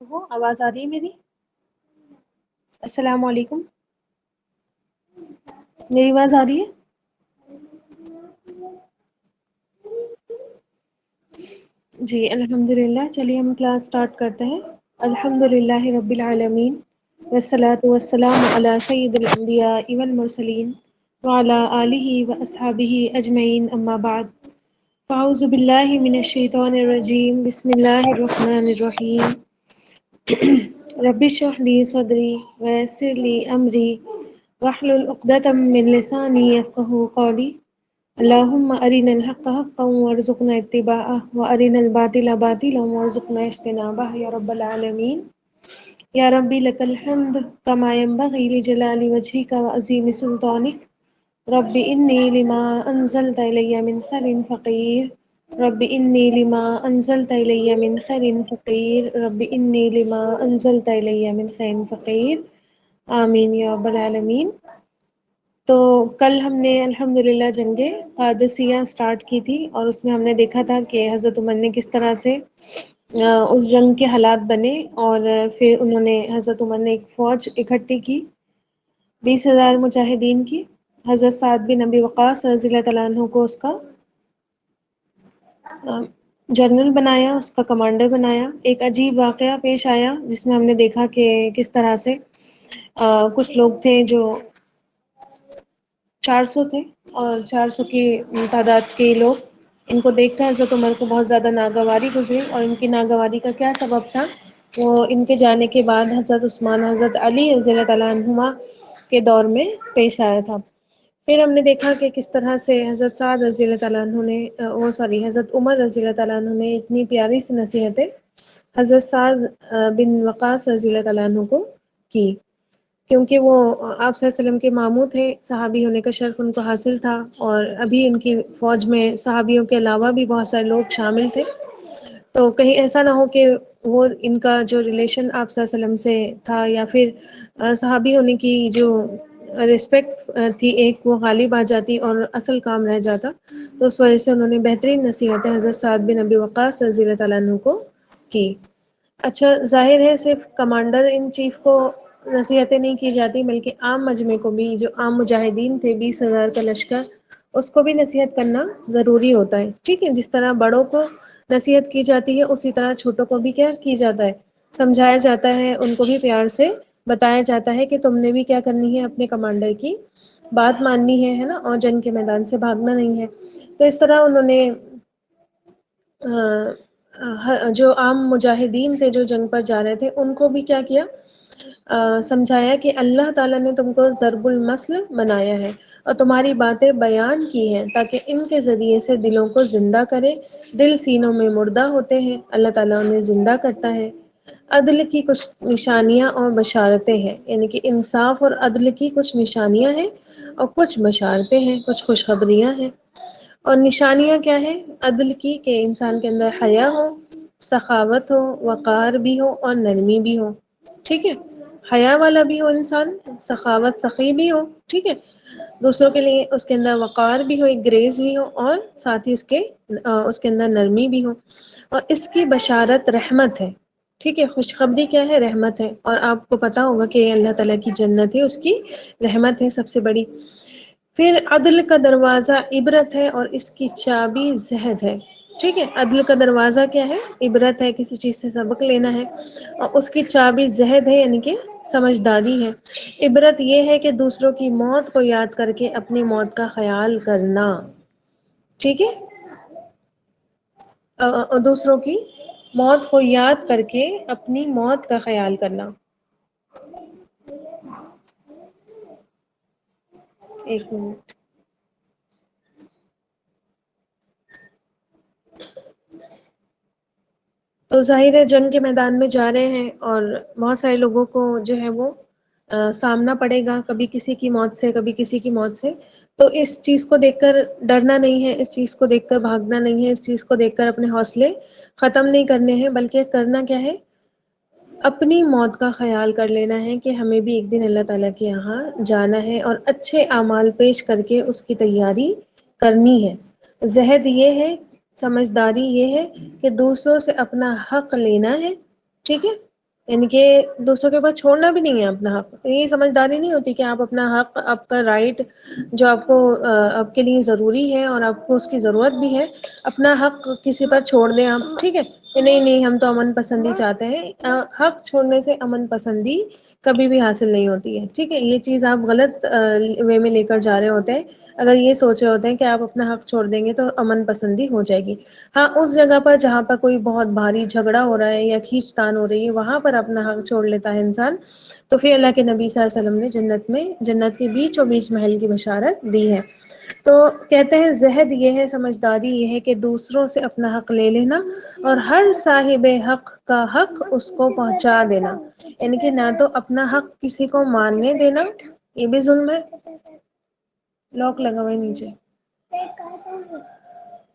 وہ آواز آ رہی ہے میری؟ السلام علیکم. میری آواز آ رہی ہے؟ جی الحمد للہ. چلیے ہم کلاس اسٹارٹ کرتے ہیں. الحمد للہ رب العالمین والصلاة والسلام علی سید الانبیاء والمرسلین وعلی آلہ واصحابہ اجمعین اما بعد. اعوذ باللہ من الشیطان الرجیم. بسم اللہ الرحمن الرحیم. رب اشرح لی صدری ویسر لی امری واحلل عقدۃ من لسانی یفقہوا قولی. اللہم ارنا الحق حقا وارزقنا اتباعہ وارنا الباطل باطلا وارزقنا اجتنابہ یا رب العالمین. یا ربی لک الحمد کما ینبغی لجلال وجہک وعظیم سلطانک. رب انی لما انزلت الی من خیر فقیر. رب انی لما انزلت الی من خیر فقیر. رب انی لما انزلت الی من خیر فقیر. آمین یا رب العالمین. تو کل ہم نے الحمدللہ جنگ قادسیہ سٹارٹ کی تھی اور اس میں ہم نے دیکھا تھا کہ حضرت عمر نے کس طرح سے اس جنگ کے حالات بنے اور پھر انہوں نے حضرت عمر نے ایک فوج اکٹھی کی 20,000 مجاہدین کی. حضرت سعد بن ابی وقاص رضی اللہ تعالیٰ عنہ کو اس کا جنرل بنایا، اس کا کمانڈر بنایا. ایک عجیب واقعہ پیش آیا جس میں ہم نے دیکھا کہ کس طرح سے کچھ لوگ تھے جو 400 تھے اور 400 کی تعداد کے لوگ ان کو دیکھ کر حضرت عمر کو بہت زیادہ ناگواری گزری. اور ان کی ناگواری کا کیا سبب تھا؟ وہ ان کے جانے کے بعد حضرت عثمان حضرت علی رضی اللہ تعالیٰ عنہما کے دور میں پیش آیا تھا. پھر ہم نے دیکھا کہ کس طرح سے حضرت سعد رضی اللہ تعالیٰ عنہ نے حضرت عمر رضی اللہ تعالیٰ عنہ نے اتنی پیاری سی نصیحتیں حضرت سعد بن وقاص رضی اللہ تعالیٰ عنہ کو کی، کیونکہ وہ آپ صلی اللہ علیہ وسلم کے ماموں تھے، صحابی ہونے کا شرف ان کو حاصل تھا. اور ابھی ان کی فوج میں صحابیوں کے علاوہ بھی بہت سارے لوگ شامل تھے. تو کہیں ایسا نہ ہو کہ وہ ان کا جو ریلیشن آپ صلی اللہ علیہ وسلم سے تھا یا پھر صحابی ہونے کی جو رسپیکٹ تھی ایک، وہ غالب آ جاتی اور اصل کام رہ جاتا. تو اس وجہ سے انہوں نے بہترین نصیحتیں حضرت سعد بن ابی وقاص رضی اللہ تعالیٰ عنہ کو کی. اچھا، ظاہر ہے صرف کمانڈر ان چیف کو نصیحتیں نہیں کی جاتی بلکہ عام مجمع کو بھی، جو عام مجاہدین تھے 20,000 کا لشکر، اس کو بھی نصیحت کرنا ضروری ہوتا ہے. ٹھیک ہے، جس طرح بڑوں کو نصیحت کی جاتی ہے اسی طرح چھوٹوں کو بھی کیا کی جاتا ہے، سمجھایا جاتا ہے، ان کو بھی پیار سے بتایا جاتا ہے کہ تم نے بھی کیا کرنی ہے، اپنے کمانڈر کی بات ماننی ہے نا، اور جنگ کے میدان سے بھاگنا نہیں ہے. تو اس طرح انہوں نے جو عام مجاہدین تھے جو جنگ پر جا رہے تھے ان کو بھی کیا کیا، سمجھایا کہ اللہ تعالیٰ نے تم کو ضرب المثل بنایا ہے اور تمہاری باتیں بیان کی ہیں تاکہ ان کے ذریعے سے دلوں کو زندہ کرے. دل سینوں میں مردہ ہوتے ہیں، اللہ تعالیٰ انہیں زندہ کرتا ہے. عدل کی کچھ نشانیاں اور بشارتیں ہیں، یعنی کہ انصاف اور عدل کی کچھ نشانیاں ہیں اور کچھ بشارتیں ہیں، کچھ خوشخبریاں ہیں. اور نشانیاں کیا ہیں عدل کی؟ کہ انسان کے اندر حیا ہو، سخاوت ہو، وقار بھی ہو اور نرمی بھی ہو. ٹھیک ہے، حیا والا بھی ہو انسان، سخاوت سخی بھی ہو، ٹھیک ہے، دوسروں کے لیے اس کے اندر وقار بھی ہو، ایک گریز بھی ہو، اور ساتھ ہی اس کے اندر نرمی بھی ہو. اور اس کی بشارت رحمت ہے. ٹھیک ہے، خوشخبری کیا ہے؟ رحمت ہے. اور آپ کو پتا ہوگا کہ اللہ تعالیٰ کی جنت ہے، اس کی رحمت ہے سب سے بڑی. پھر عدل کا دروازہ عبرت ہے اور اس کی چابی زہد ہے. ٹھیک ہے، عدل کا دروازہ کیا ہے؟ عبرت ہے، کسی چیز سے سبق لینا ہے، اور اس کی چابی زہد ہے، یعنی کہ سمجھداری ہے. عبرت یہ ہے کہ دوسروں کی موت کو یاد کر کے اپنی موت کا خیال کرنا. ٹھیک ہے، دوسروں کی موت کو یاد کر کے اپنی موت کا خیال کرنا. ایک منٹ. تو ظاہر ہے جنگ کے میدان میں جا رہے ہیں اور بہت سارے لوگوں کو جو ہے وہ سامنا پڑے گا، کبھی کسی کی موت سے، کبھی کسی کی موت سے. تو اس چیز کو دیکھ کر ڈرنا نہیں ہے، اس چیز کو دیکھ کر بھاگنا نہیں ہے، اس چیز کو دیکھ کر اپنے حوصلے ختم نہیں کرنے ہیں، بلکہ کرنا کیا ہے، اپنی موت کا خیال کر لینا ہے کہ ہمیں بھی ایک دن اللہ تعالیٰ کے یہاں جانا ہے اور اچھے اعمال پیش کر کے اس کی تیاری کرنی ہے. زہد یہ ہے، سمجھداری یہ ہے کہ دوسروں سے اپنا حق لینا ہے. ٹھیک ہے، یعنی کہ دوسروں کے پاس چھوڑنا بھی نہیں ہے اپنا حق. یہ سمجھداری نہیں ہوتی کہ آپ اپنا حق، آپ کا رائٹ جو آپ کو آپ کے لیے ضروری ہے اور آپ کو اس کی ضرورت بھی ہے، اپنا حق کسی پر چھوڑ دیں آپ. ٹھیک ہے کہ نہیں نہیں ہم تو امن پسندی چاہتے ہیں. حق چھوڑنے سے امن پسندی کبھی بھی حاصل نہیں ہوتی ہے. ٹھیک ہے، یہ چیز آپ غلط وے میں لے کر جا رہے ہوتے ہیں اگر یہ سوچ رہے ہوتے ہیں کہ آپ اپنا حق چھوڑ دیں گے تو امن پسندی ہو جائے گی. ہاں اس جگہ پر جہاں پر کوئی بہت بھاری جھگڑا ہو رہا ہے یا کھینچ تان ہو رہی ہے وہاں پر اپنا حق چھوڑ لیتا ہے انسان، تو پھر اللہ کے نبی صلی اللہ علیہ وسلم نے جنت کے بیچوں بیچ محل کی بشارت دی ہے. تو کہتے ہیں زہد یہ ہے، سمجھداری یہ ہے کہ دوسروں سے اپنا حق لے لینا اور ہر صاحب حق کا حق اس کو پہنچا دینا. یعنی کہ نہ تو اپنا حق کسی کو ماننے دینا، یہ بھی ظلم ہے. لاک لگا ہوا ہے نیچے.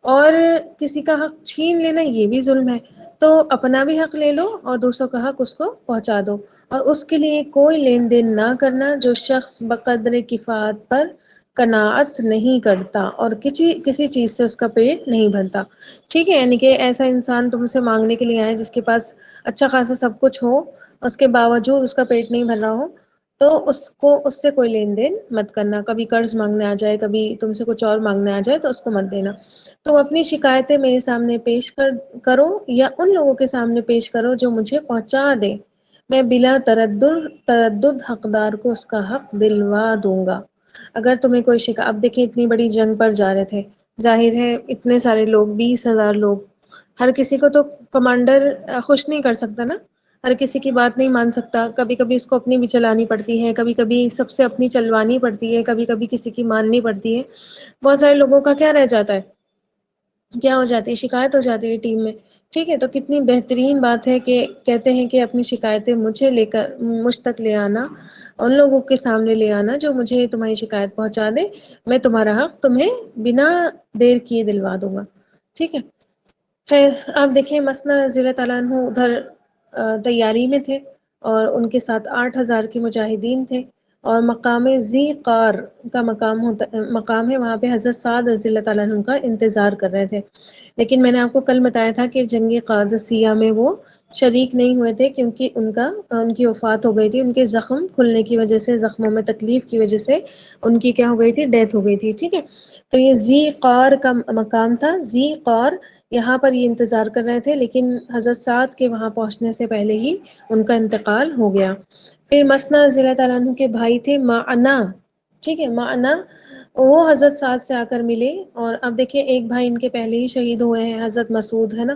اور کسی کا حق چھین لینا یہ بھی ظلم ہے. تو اپنا بھی حق لے لو اور دوسروں کا حق اس کو پہنچا دو، اور اس کے لیے کوئی لین دین نہ کرنا. جو شخص بقدر کفایت پر قناعت نہیں کرتا اور کسی چیز سے اس کا پیٹ نہیں بھرتا. ٹھیک ہے، یعنی کہ ایسا انسان تم سے مانگنے کے لیے آئے جس کے پاس اچھا خاصا سب کچھ ہو، اس کے باوجود اس کا پیٹ نہیں بھر رہا ہو، تو اس سے کوئی لین دین مت کرنا. کبھی قرض مانگنے آ جائے، کبھی تم سے کچھ اور مانگنے آ جائے تو اس کو مت دینا. تو اپنی شکایتیں میرے سامنے پیش کرو یا ان لوگوں کے سامنے پیش کرو جو مجھے پہنچا دے، میں بلا تردد حقدار کو اس کا حق دلوا دوں گا. اگر تمہیں کوئی اب دیکھیں اتنی بڑی جنگ پر جا رہے تھے، ظاہر ہے اتنے سارے لوگ، 20,000 لوگ، ہر کسی کو تو کمانڈر خوش نہیں کر سکتا نا، ہر کسی کی بات نہیں مان سکتا. کبھی کبھی اس کو اپنی بھی چلانی پڑتی ہے، کبھی کبھی سب سے اپنی چلوانی پڑتی ہے، کبھی کبھی کسی کی ماننی پڑتی ہے. بہت سارے لوگوں کا کیا رہ جاتا ہے، کیا ہو جاتی ہے، شکایت ہو جاتی ہے ٹیم میں. ٹھیک ہے، تو کتنی بہترین بات ہے کہ کہتے ہیں کہ اپنی شکایتیں مجھ تک لے آنا، ان لوگوں کے سامنے لے آنا جو مجھے تمہاری شکایت پہنچا دے، میں تمہارا حق تمہیں بنا دیر کیے دلوا دوں گا. ٹھیک ہے. خیر آپ دیکھیں مثنیٰ رضی اللہ تعالیٰ عنہ ادھر تیاری میں تھے اور ان کے ساتھ 8,000 کے مجاہدین تھے، اور مقام ذی قار کا مقام ہے، وہاں پہ حضرت سعد رضی اللہ تعالیٰ عنہ کا انتظار کر رہے تھے. لیکن میں نے آپ کو کل بتایا تھا کہ جنگ قادسیہ میں وہ شریک نہیں ہوئے تھے کیونکہ ان کی وفات ہو گئی تھی. ان کے زخم کھلنے کی وجہ سے، زخموں میں تکلیف کی وجہ سے ان کی کیا ہو گئی تھی، ڈیتھ ہو گئی تھی. ٹھیک ہے، تو یہ ذی قار کا مقام تھا. ذی قار یہاں پر یہ انتظار کر رہے تھے، لیکن حضرت سعد کے وہاں پہنچنے سے پہلے ہی ان کا انتقال ہو گیا. پھر مثنیٰ رضی اللہ تعالیٰ عنہ کے بھائی تھے معنا. ٹھیک ہے، معنا وہ حضرت سعد سے آ کر ملے، اور اب دیکھیں ایک بھائی ان کے پہلے ہی شہید ہوئے ہیں، حضرت مسعود ہے نا،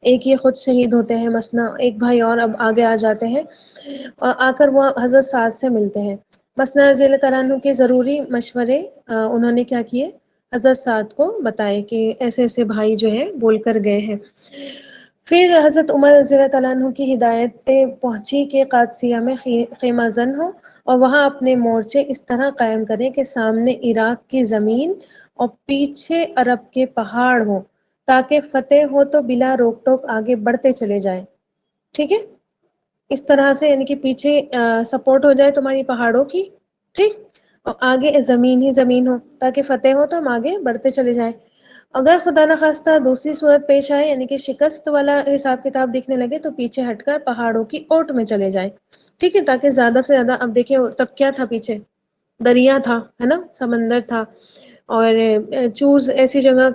ایک یہ خود شہید ہوتے ہیں مثنیٰ، ایک بھائی اور اب آگے آ جاتے ہیں اور آ کر وہ حضرت سعد سے ملتے ہیں. مثنیٰ رضی اللہ تعالیٰ عنہ کے ضروری مشورے انہوں نے کیا کیے، حضرت سعد کو بتائے کہ ایسے ایسے بھائی جو ہے بول کر گئے ہیں. پھر حضرت عمر رضی اللہ تعالیٰ عنہ کی ہدایتیں پہنچی کہ قادسیہ میں خیمہ زن ہو اور وہاں اپنے مورچے اس طرح قائم کریں کہ سامنے عراق کی زمین اور پیچھے عرب کے پہاڑ ہوں، تاکہ فتح ہو تو بلا روک ٹوک آگے بڑھتے چلے جائیں. ٹھیک ہے، اس طرح سے یعنی کہ پیچھے سپورٹ ہو جائے تمہاری پہاڑوں کی، ٹھیک، اور آگے زمین ہی زمین ہو تاکہ فتح ہو تو ہم آگے بڑھتے چلے جائیں. اگر خدا نخواستہ دوسری صورت پیش آئے، یعنی کہ شکست والا حساب کتاب دکھنے لگے، تو پیچھے ہٹ کر پہاڑوں کی اوٹ میں چلے جائیں. ٹھیک ہے، تاکہ زیادہ سے زیادہ، اب دیکھیں تب کیا تھا، پیچھے دریا تھا، ہے نا، سمندر تھا، اور چوز ایسی جگہ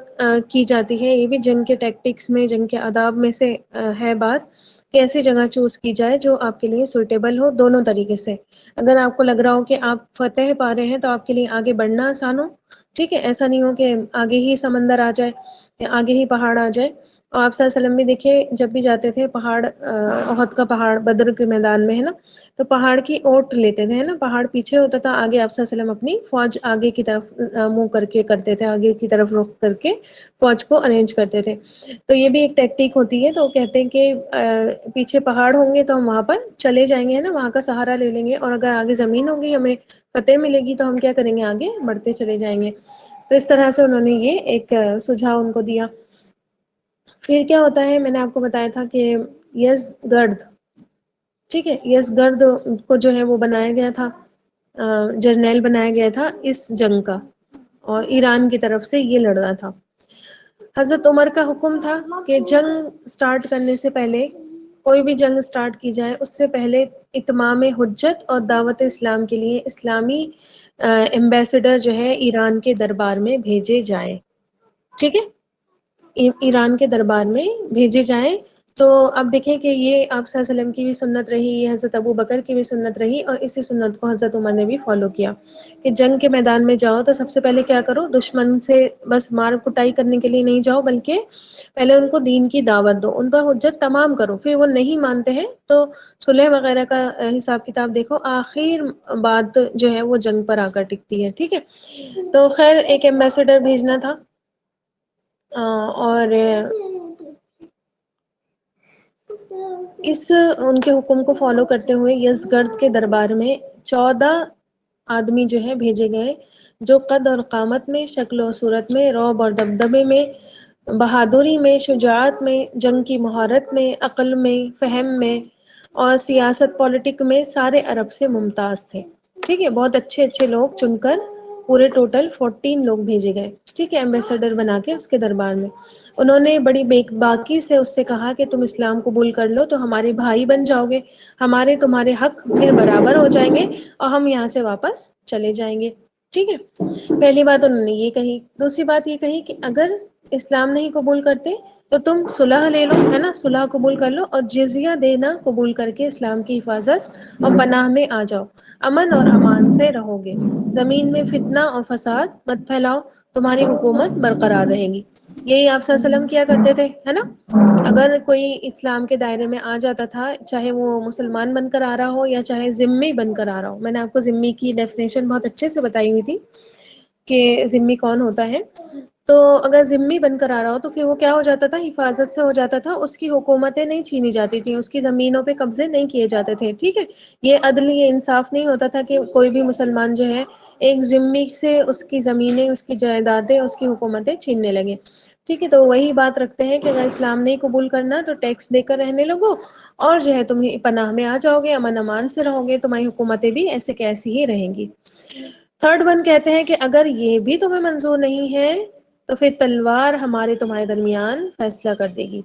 کی جاتی ہے. یہ بھی جنگ کے ٹیکٹکس میں، جنگ کے آداب میں سے ہے بات کہ ایسی جگہ چوز کی جائے جو آپ کے لیے سوٹیبل ہو دونوں طریقے سے. اگر آپ کو لگ رہا ہو کہ آپ فتح پا رہے ہیں تو آپ کے لیے آگے بڑھنا آسان ہو. ٹھیک ہے، ایسا نہیں ہو کہ آگے ہی سمندر آ جائے یا آگے ہی پہاڑ آ جائے. اور آپ صلی اللہ علیہ وسلم بھی دیکھیے جب بھی جاتے تھے پہاڑ، احد کا پہاڑ بدر کے میدان میں ہے نا، تو پہاڑ کی اوٹ لیتے تھے، ہے نا، پہاڑ پیچھے ہوتا تھا، آگے آپ صلی اللہ علیہ وسلم اپنی فوج آگے کی طرف منہ کر کے کرتے تھے، آگے کی طرف رخ کر کے فوج کو ارینج کرتے تھے. تو یہ بھی ایک ٹیکٹیک ہوتی ہے. تو کہتے ہیں کہ پیچھے پہاڑ ہوں گے تو ہم وہاں پر چلے جائیں گے، ہے نا، وہاں کا سہارا لے لیں گے، اور اگر آگے زمین ہوگی ہمیں فتح ملے گی تو ہم کیا کریں گے، آگے بڑھتے چلے جائیں گے. تو اس طرح سے انہوں نے یہ ایک سجھاؤ ان کو دیا. پھر کیا ہوتا ہے، میں نے آپ کو بتایا تھا کہ یزگرد، ٹھیک ہے، یزگرد کو جو ہے وہ بنایا گیا تھا، جرنیل بنایا گیا تھا اس جنگ کا، اور ایران کی طرف سے یہ لڑ رہا تھا. حضرت عمر کا حکم تھا کہ جنگ سٹارٹ کرنے سے پہلے کوئی بھی جنگ سٹارٹ کی جائے اس سے پہلے اتمام حجت اور دعوت اسلام کے لیے اسلامی ایمبیسڈر جو ہے ایران کے دربار میں بھیجے جائیں، ٹھیک ہے، ایران کے دربار میں بھیجے جائیں۔ تو اب دیکھیں کہ یہ آپ صلی اللہ علیہ وسلم کی بھی سنت رہی، یہ حضرت ابو بکر کی بھی سنت رہی، اور اسی سنت کو حضرت عمر نے بھی فالو کیا کہ جنگ کے میدان میں جاؤ تو سب سے پہلے کیا کرو، دشمن سے بس مار کٹائی کرنے کے لیے نہیں جاؤ، بلکہ پہلے ان کو دین کی دعوت دو، ان پر حجت تمام کرو، پھر وہ نہیں مانتے ہیں تو صلح وغیرہ کا حساب کتاب دیکھو، آخر بات جو ہے وہ جنگ پر آ کر ٹکتی ہے، ٹھیک ہے۔ تو خیر ایک ایمبیسڈر بھیجنا تھا، اور اس ان کے حکم کو فالو کرتے ہوئے یزگرد کے دربار میں 14 آدمی جو ہے بھیجے گئے، جو قد اور قامت میں، شکل و صورت میں، رعب اور دبدبے میں، بہادری میں، شجاعت میں، جنگ کی مہارت میں، عقل میں، فہم میں اور سیاست پالیٹک میں سارے عرب سے ممتاز تھے، ٹھیک ہے، بہت اچھے اچھے لوگ چن کر پورے ٹوٹل 14 لوگ بھیجے گئے، ٹھیک ہے، ایمبیسڈر بنا کے اس کے دربار میں۔ انہوں نے بڑی باکی سے اس سے کہا کہ تم اسلام قبول کر لو تو ہمارے بھائی بن جاؤ گے، ہمارے تمہارے حق پھر برابر ہو جائیں گے اور ہم یہاں سے واپس چلے جائیں گے، ٹھیک ہے۔ پہلی بات انہوں نے یہ کہی، دوسری بات یہ کہی کہ اگر اسلام نہیں قبول کرتے تو تم صلح لے لو، ہے نا، صلح قبول کر لو اور جزیہ دینا قبول کر کے اسلام کی حفاظت اور پناہ میں آ جاؤ، امن اور امان سے رہو گے، زمین میں فتنہ اور فساد مت پھیلاؤ، تمہاری حکومت برقرار رہے گی۔ یہی آپ صلی اللہ علیہ وسلم کیا کرتے تھے، ہے نا، اگر کوئی اسلام کے دائرے میں آ جاتا تھا، چاہے وہ مسلمان بن کر آ رہا ہو یا چاہے ذمی بن کر آ رہا ہو، میں نے آپ کو ذمی کی ڈیفینیشن بہت اچھے سے بتائی ہوئی تھی کہ ذمی کون ہوتا ہے، تو اگر ذمی بن کر آ رہا ہو تو پھر وہ کیا ہو جاتا تھا، حفاظت سے ہو جاتا تھا، اس کی حکومتیں نہیں چھینی جاتی تھیں، اس کی زمینوں پہ قبضے نہیں کیے جاتے تھے، ٹھیک ہے۔ یہ عدل، یہ انصاف نہیں ہوتا تھا کہ کوئی بھی مسلمان جو ہے ایک ذمی سے اس کی زمینیں، اس کی جائیدادیں، اس کی حکومتیں چھیننے لگے، ٹھیک ہے۔ تو وہی بات رکھتے ہیں کہ اگر اسلام نہیں قبول کرنا تو ٹیکس دے کر رہنے لگو اور جو ہے تم پناہ میں آ جاؤ گے، امن امان سے رہو گے، تمہاری حکومتیں بھی ایسے کیسی ہی رہیں گی۔ تھرڈ ون کہتے ہیں کہ اگر یہ بھی تمہیں منظور نہیں ہے تو پھر تلوار ہمارے تمہارے درمیان فیصلہ کر دے گی،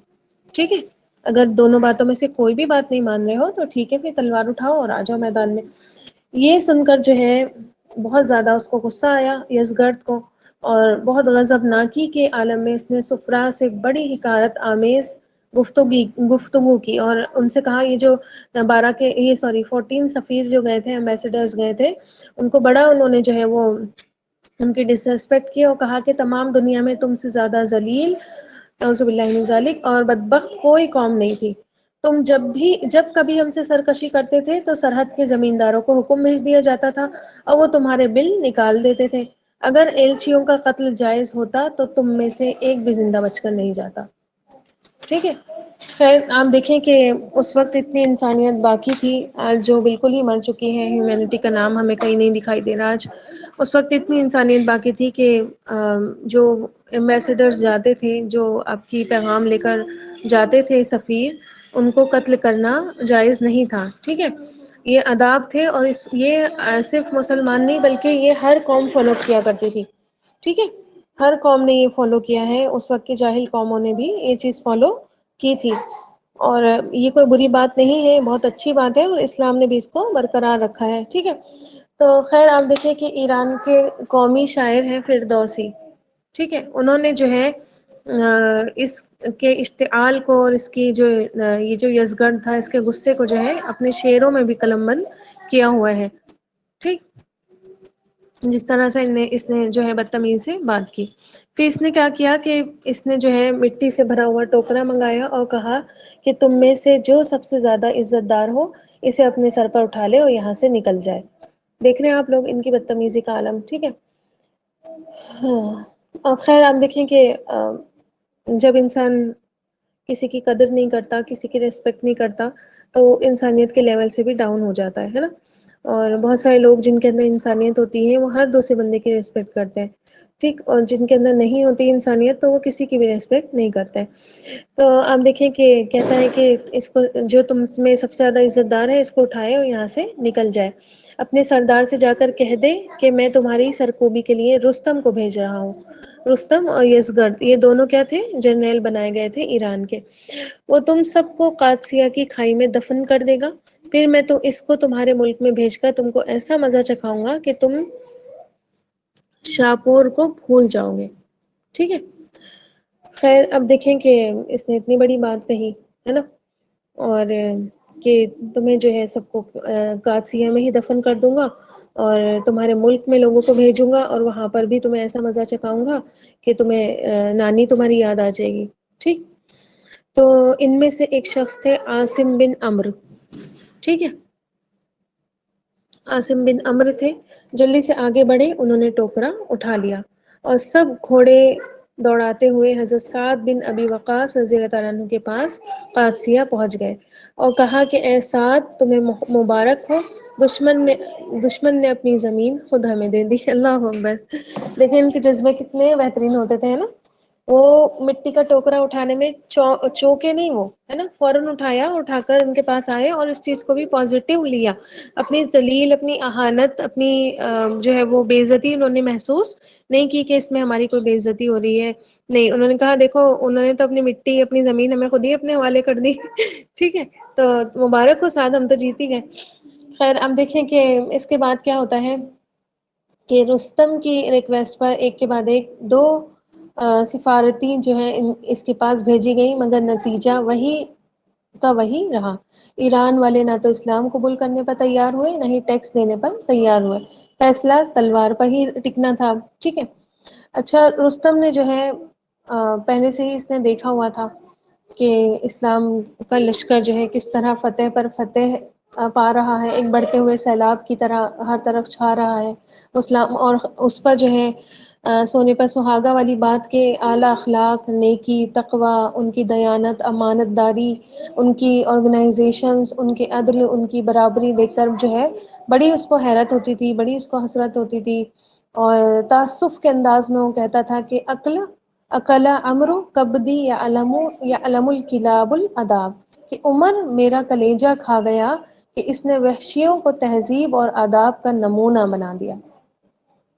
ٹھیک ہے۔ اگر دونوں باتوں میں سے کوئی بھی بات نہیں مان رہے ہو تو ٹھیک ہے، پھر تلوار اٹھاؤ اور آ جاؤ میدان میں۔ یہ سن کر جو ہے بہت زیادہ اس کو غصہ آیا یزگرد کو، اور بہت غضبناکی کے عالم میں اس نے سفرا سے بڑی حکارت آمیز گفتگو کی اور ان سے کہا، یہ جو 14 سفیر جو گئے تھے، ایمبیسڈرز گئے تھے، ان کو بڑا انہوں نے جو ہے وہ ان کی ڈس ریسپیکٹ کی اور کہا کہ تمام دنیا میں تم سے زیادہ ذلیل، اعوذ باللہ من ذالک، اور بدبخت کوئی قوم نہیں تھی۔ تم جب کبھی ہم سے سرکشی کرتے تھے تو سرحد کے زمینداروں کو حکم بھیج دیا جاتا تھا اور وہ تمہارے بل نکال دیتے تھے، اگر ایلچیوں کا قتل جائز ہوتا تو تم میں سے ایک بھی زندہ بچ کر نہیں جاتا، ٹھیک ہے۔ خیر آپ دیکھیں کہ اس وقت اتنی انسانیت باقی تھی، آج جو بالکل ہی مر چکی ہے، ہیومینٹی کا نام ہمیں کہیں نہیں دکھائی دے رہا آج، اس وقت اتنی انسانیت باقی تھی کہ جو ایمبیسڈرز جاتے تھے، جو آپ کی پیغام لے کر جاتے تھے سفیر، ان کو قتل کرنا جائز نہیں تھا، ٹھیک ہے۔ یہ آداب تھے، اور یہ صرف مسلمان نہیں بلکہ یہ ہر قوم فالو کیا کرتی تھی، ٹھیک ہے، ہر قوم نے یہ فالو کیا ہے، اس وقت کی جاہل قوموں نے بھی یہ چیز فالو کی تھی، اور یہ کوئی بری بات نہیں ہے، بہت اچھی بات ہے، اور اسلام نے بھی اس کو برقرار رکھا ہے، ٹھیک ہے۔ تو خیر آپ دیکھیں کہ ایران کے قومی شاعر ہیں فردوسی، ٹھیک ہے، انہوں نے جو ہے اس کے اشتعال کو اور اس کی جو یہ جو یزگرد تھا اس کے غصے کو جو ہے اپنے شعروں میں بھی قلم بند کیا ہوا ہے، ٹھیک، جس طرح سے اس نے جو ہے بدتمیزی سے بات کی۔ پھر اس نے کیا کیا کہ اس نے جو ہے مٹی سے بھرا ہوا ٹوکرا منگایا اور کہا کہ تم میں سے جو سب سے زیادہ عزت دار ہو اسے اپنے سر پر اٹھا لے اور یہاں سے نکل جائے۔ دیکھ رہے ہیں آپ لوگ ان کی بدتمیزی کا عالم، ٹھیک ہے۔ ہاں، اور خیر آپ دیکھیں کہ جب انسان کسی کی قدر نہیں کرتا، کسی کی ریسپیکٹ نہیں کرتا تو انسانیت کے لیول سے بھی ڈاؤن ہو جاتا ہے نا، اور بہت سارے لوگ جن کے اندر انسانیت ہوتی ہے وہ ہر دوسرے بندے کی ریسپیکٹ کرتے ہیں، ٹھیک، اور جن کے اندر نہیں ہوتی انسانیت تو وہ کسی کی بھی ریسپیکٹ نہیں کرتے۔ تو آپ دیکھیں کہ کہتا ہے کہ اس کو جو تم میں سب سے زیادہ عزت دار ہے اس کو اٹھائے اور یہاں سے نکل جائے، اپنے سردار سے جا کر کہہ دے کہ میں تمہاری سرکوبی کے لیے رستم کو بھیج رہا ہوں۔ رستم اور یزگرد یہ دونوں کیا تھے؟ جرنیل بنائے گئے تھے ایران کے. وہ تم سب کو قادسیہ کی کھائی میں دفن کر دے گا. پھر میں تو اس کو تمہارے ملک میں بھیج کر تم کو ایسا مزہ چکھاؤں گا کہ تم شاپور کو بھول جاؤ گے. ٹھیک ہے. خیر اب دیکھیں کہ اس نے اتنی بڑی بات کہی ہے نا، اور کہ تمہیں جو ہے سب کو قادسیہ میں ہی دفن کر دوں گا، اور تمہارے ملک میں لوگوں کو بھیجوں گا، اور وہاں پر بھی تمہیں ایسا مزہ چکھاؤں گا کہ تمہیں نانی تمہاری یاد آ جائے گی. ٹھیک. تو ان میں سے ایک شخص تھے عاصم بن عمرو. ٹھیک ہے. عاصم بن عمرو تھے. جلدی سے آگے بڑھے، انہوں نے ٹوکرا اٹھا لیا اور سب گھوڑے دوڑاتے ہوئے حضرت سعد بن ابی وقاص رضی اللہ تعالیٰ عنہ کے پاس قادسیہ پہنچ گئے اور کہا کہ اے سعد تمہیں مبارک ہو، دشمن نے اپنی زمین خود ہمیں دے دی. اللہ اکبر. لیکن ان کے جذبے کتنے بہترین ہوتے تھے نا. وہ مٹی کا ٹوکرا اٹھانے میں چوکے نہیں، وہ ہے نا، فوراً اٹھایا، اٹھا کر ان کے پاس آئے اور اس چیز کو بھی پازیٹیو لیا. اپنی ذلیل، اپنی اہانت، اپنی جو ہے وہ بے عزتی انہوں نے محسوس نہیں کی کہ اس میں ہماری کوئی بے عزتی ہو رہی ہے. نہیں، انہوں نے کہا دیکھو انہوں نے تو اپنی مٹی، اپنی زمین ہمیں خود ہی اپنے حوالے کر دی. ٹھیک ہے. تو مبارک ہو سعد، ہم تو جیت ہی گئے. خیر اب دیکھیں کہ اس کے بعد کیا ہوتا ہے کہ رستم کی ریکویسٹ پر ایک کے بعد ایک دو سفارتی جو ہے اس کے پاس بھیجی گئی، مگر نتیجہ وہی کا وہی رہا. ایران والے نہ تو اسلام قبول کرنے پر تیار ہوئے، نہ ہی ٹیکس دینے پر تیار ہوئے. فیصلہ تلوار پر ہی ٹکنا تھا. ٹھیک ہے. اچھا، رستم نے جو ہے پہلے سے ہی اس نے دیکھا ہوا تھا کہ اسلام کا لشکر جو ہے کس طرح فتح پر فتح پا رہا ہے، ایک بڑھتے ہوئے سیلاب کی طرح ہر طرف چھا رہا ہے اسلام. اور اس پر جو ہے سونے پر سہاگا والی بات کے اعلیٰ اخلاق، نیکی، تقوی، ان کی دیانت، امانت داری، ان کی آرگنائزیشنز، ان کے عدل، ان کی برابری دیکھ کر جو ہے بڑی اس کو حیرت ہوتی تھی، بڑی اس کو حسرت ہوتی تھی. اور تاسف کے انداز میں وہ کہتا تھا کہ اکلا امرو کبدی یا علم الکلاب الاداب، کہ عمر میرا کلیجہ کھا گیا کہ اس نے وحشیوں کو تہذیب اور آداب کا نمونہ بنا دیا.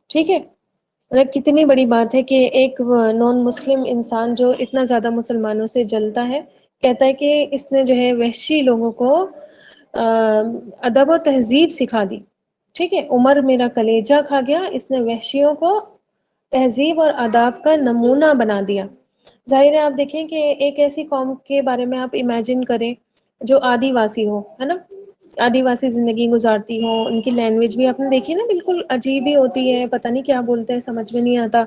ٹھیک ہے. کتنی بڑی بات ہے کہ ایک نان مسلم انسان جو اتنا زیادہ مسلمانوں سے جلتا ہے، کہتا ہے کہ اس نے جو ہے وحشی لوگوں کو ادب و تہذیب سکھا دی. ٹھیک ہے. عمر میرا کلیجہ کھا گیا، اس نے وحشیوں کو تہذیب اور آداب کا نمونہ بنا دیا. ظاہر ہے آپ دیکھیں کہ ایک ایسی قوم کے بارے میں آپ امیجن کریں جو آدی واسی ہو، ہے نا، آدی واسی زندگی گزارتی ہو. ان کی لینگویج بھی آپ نے دیکھی نا، بالکل عجیب ہی ہوتی ہے، پتہ نہیں کیا بولتے ہیں، سمجھ میں نہیں آتا.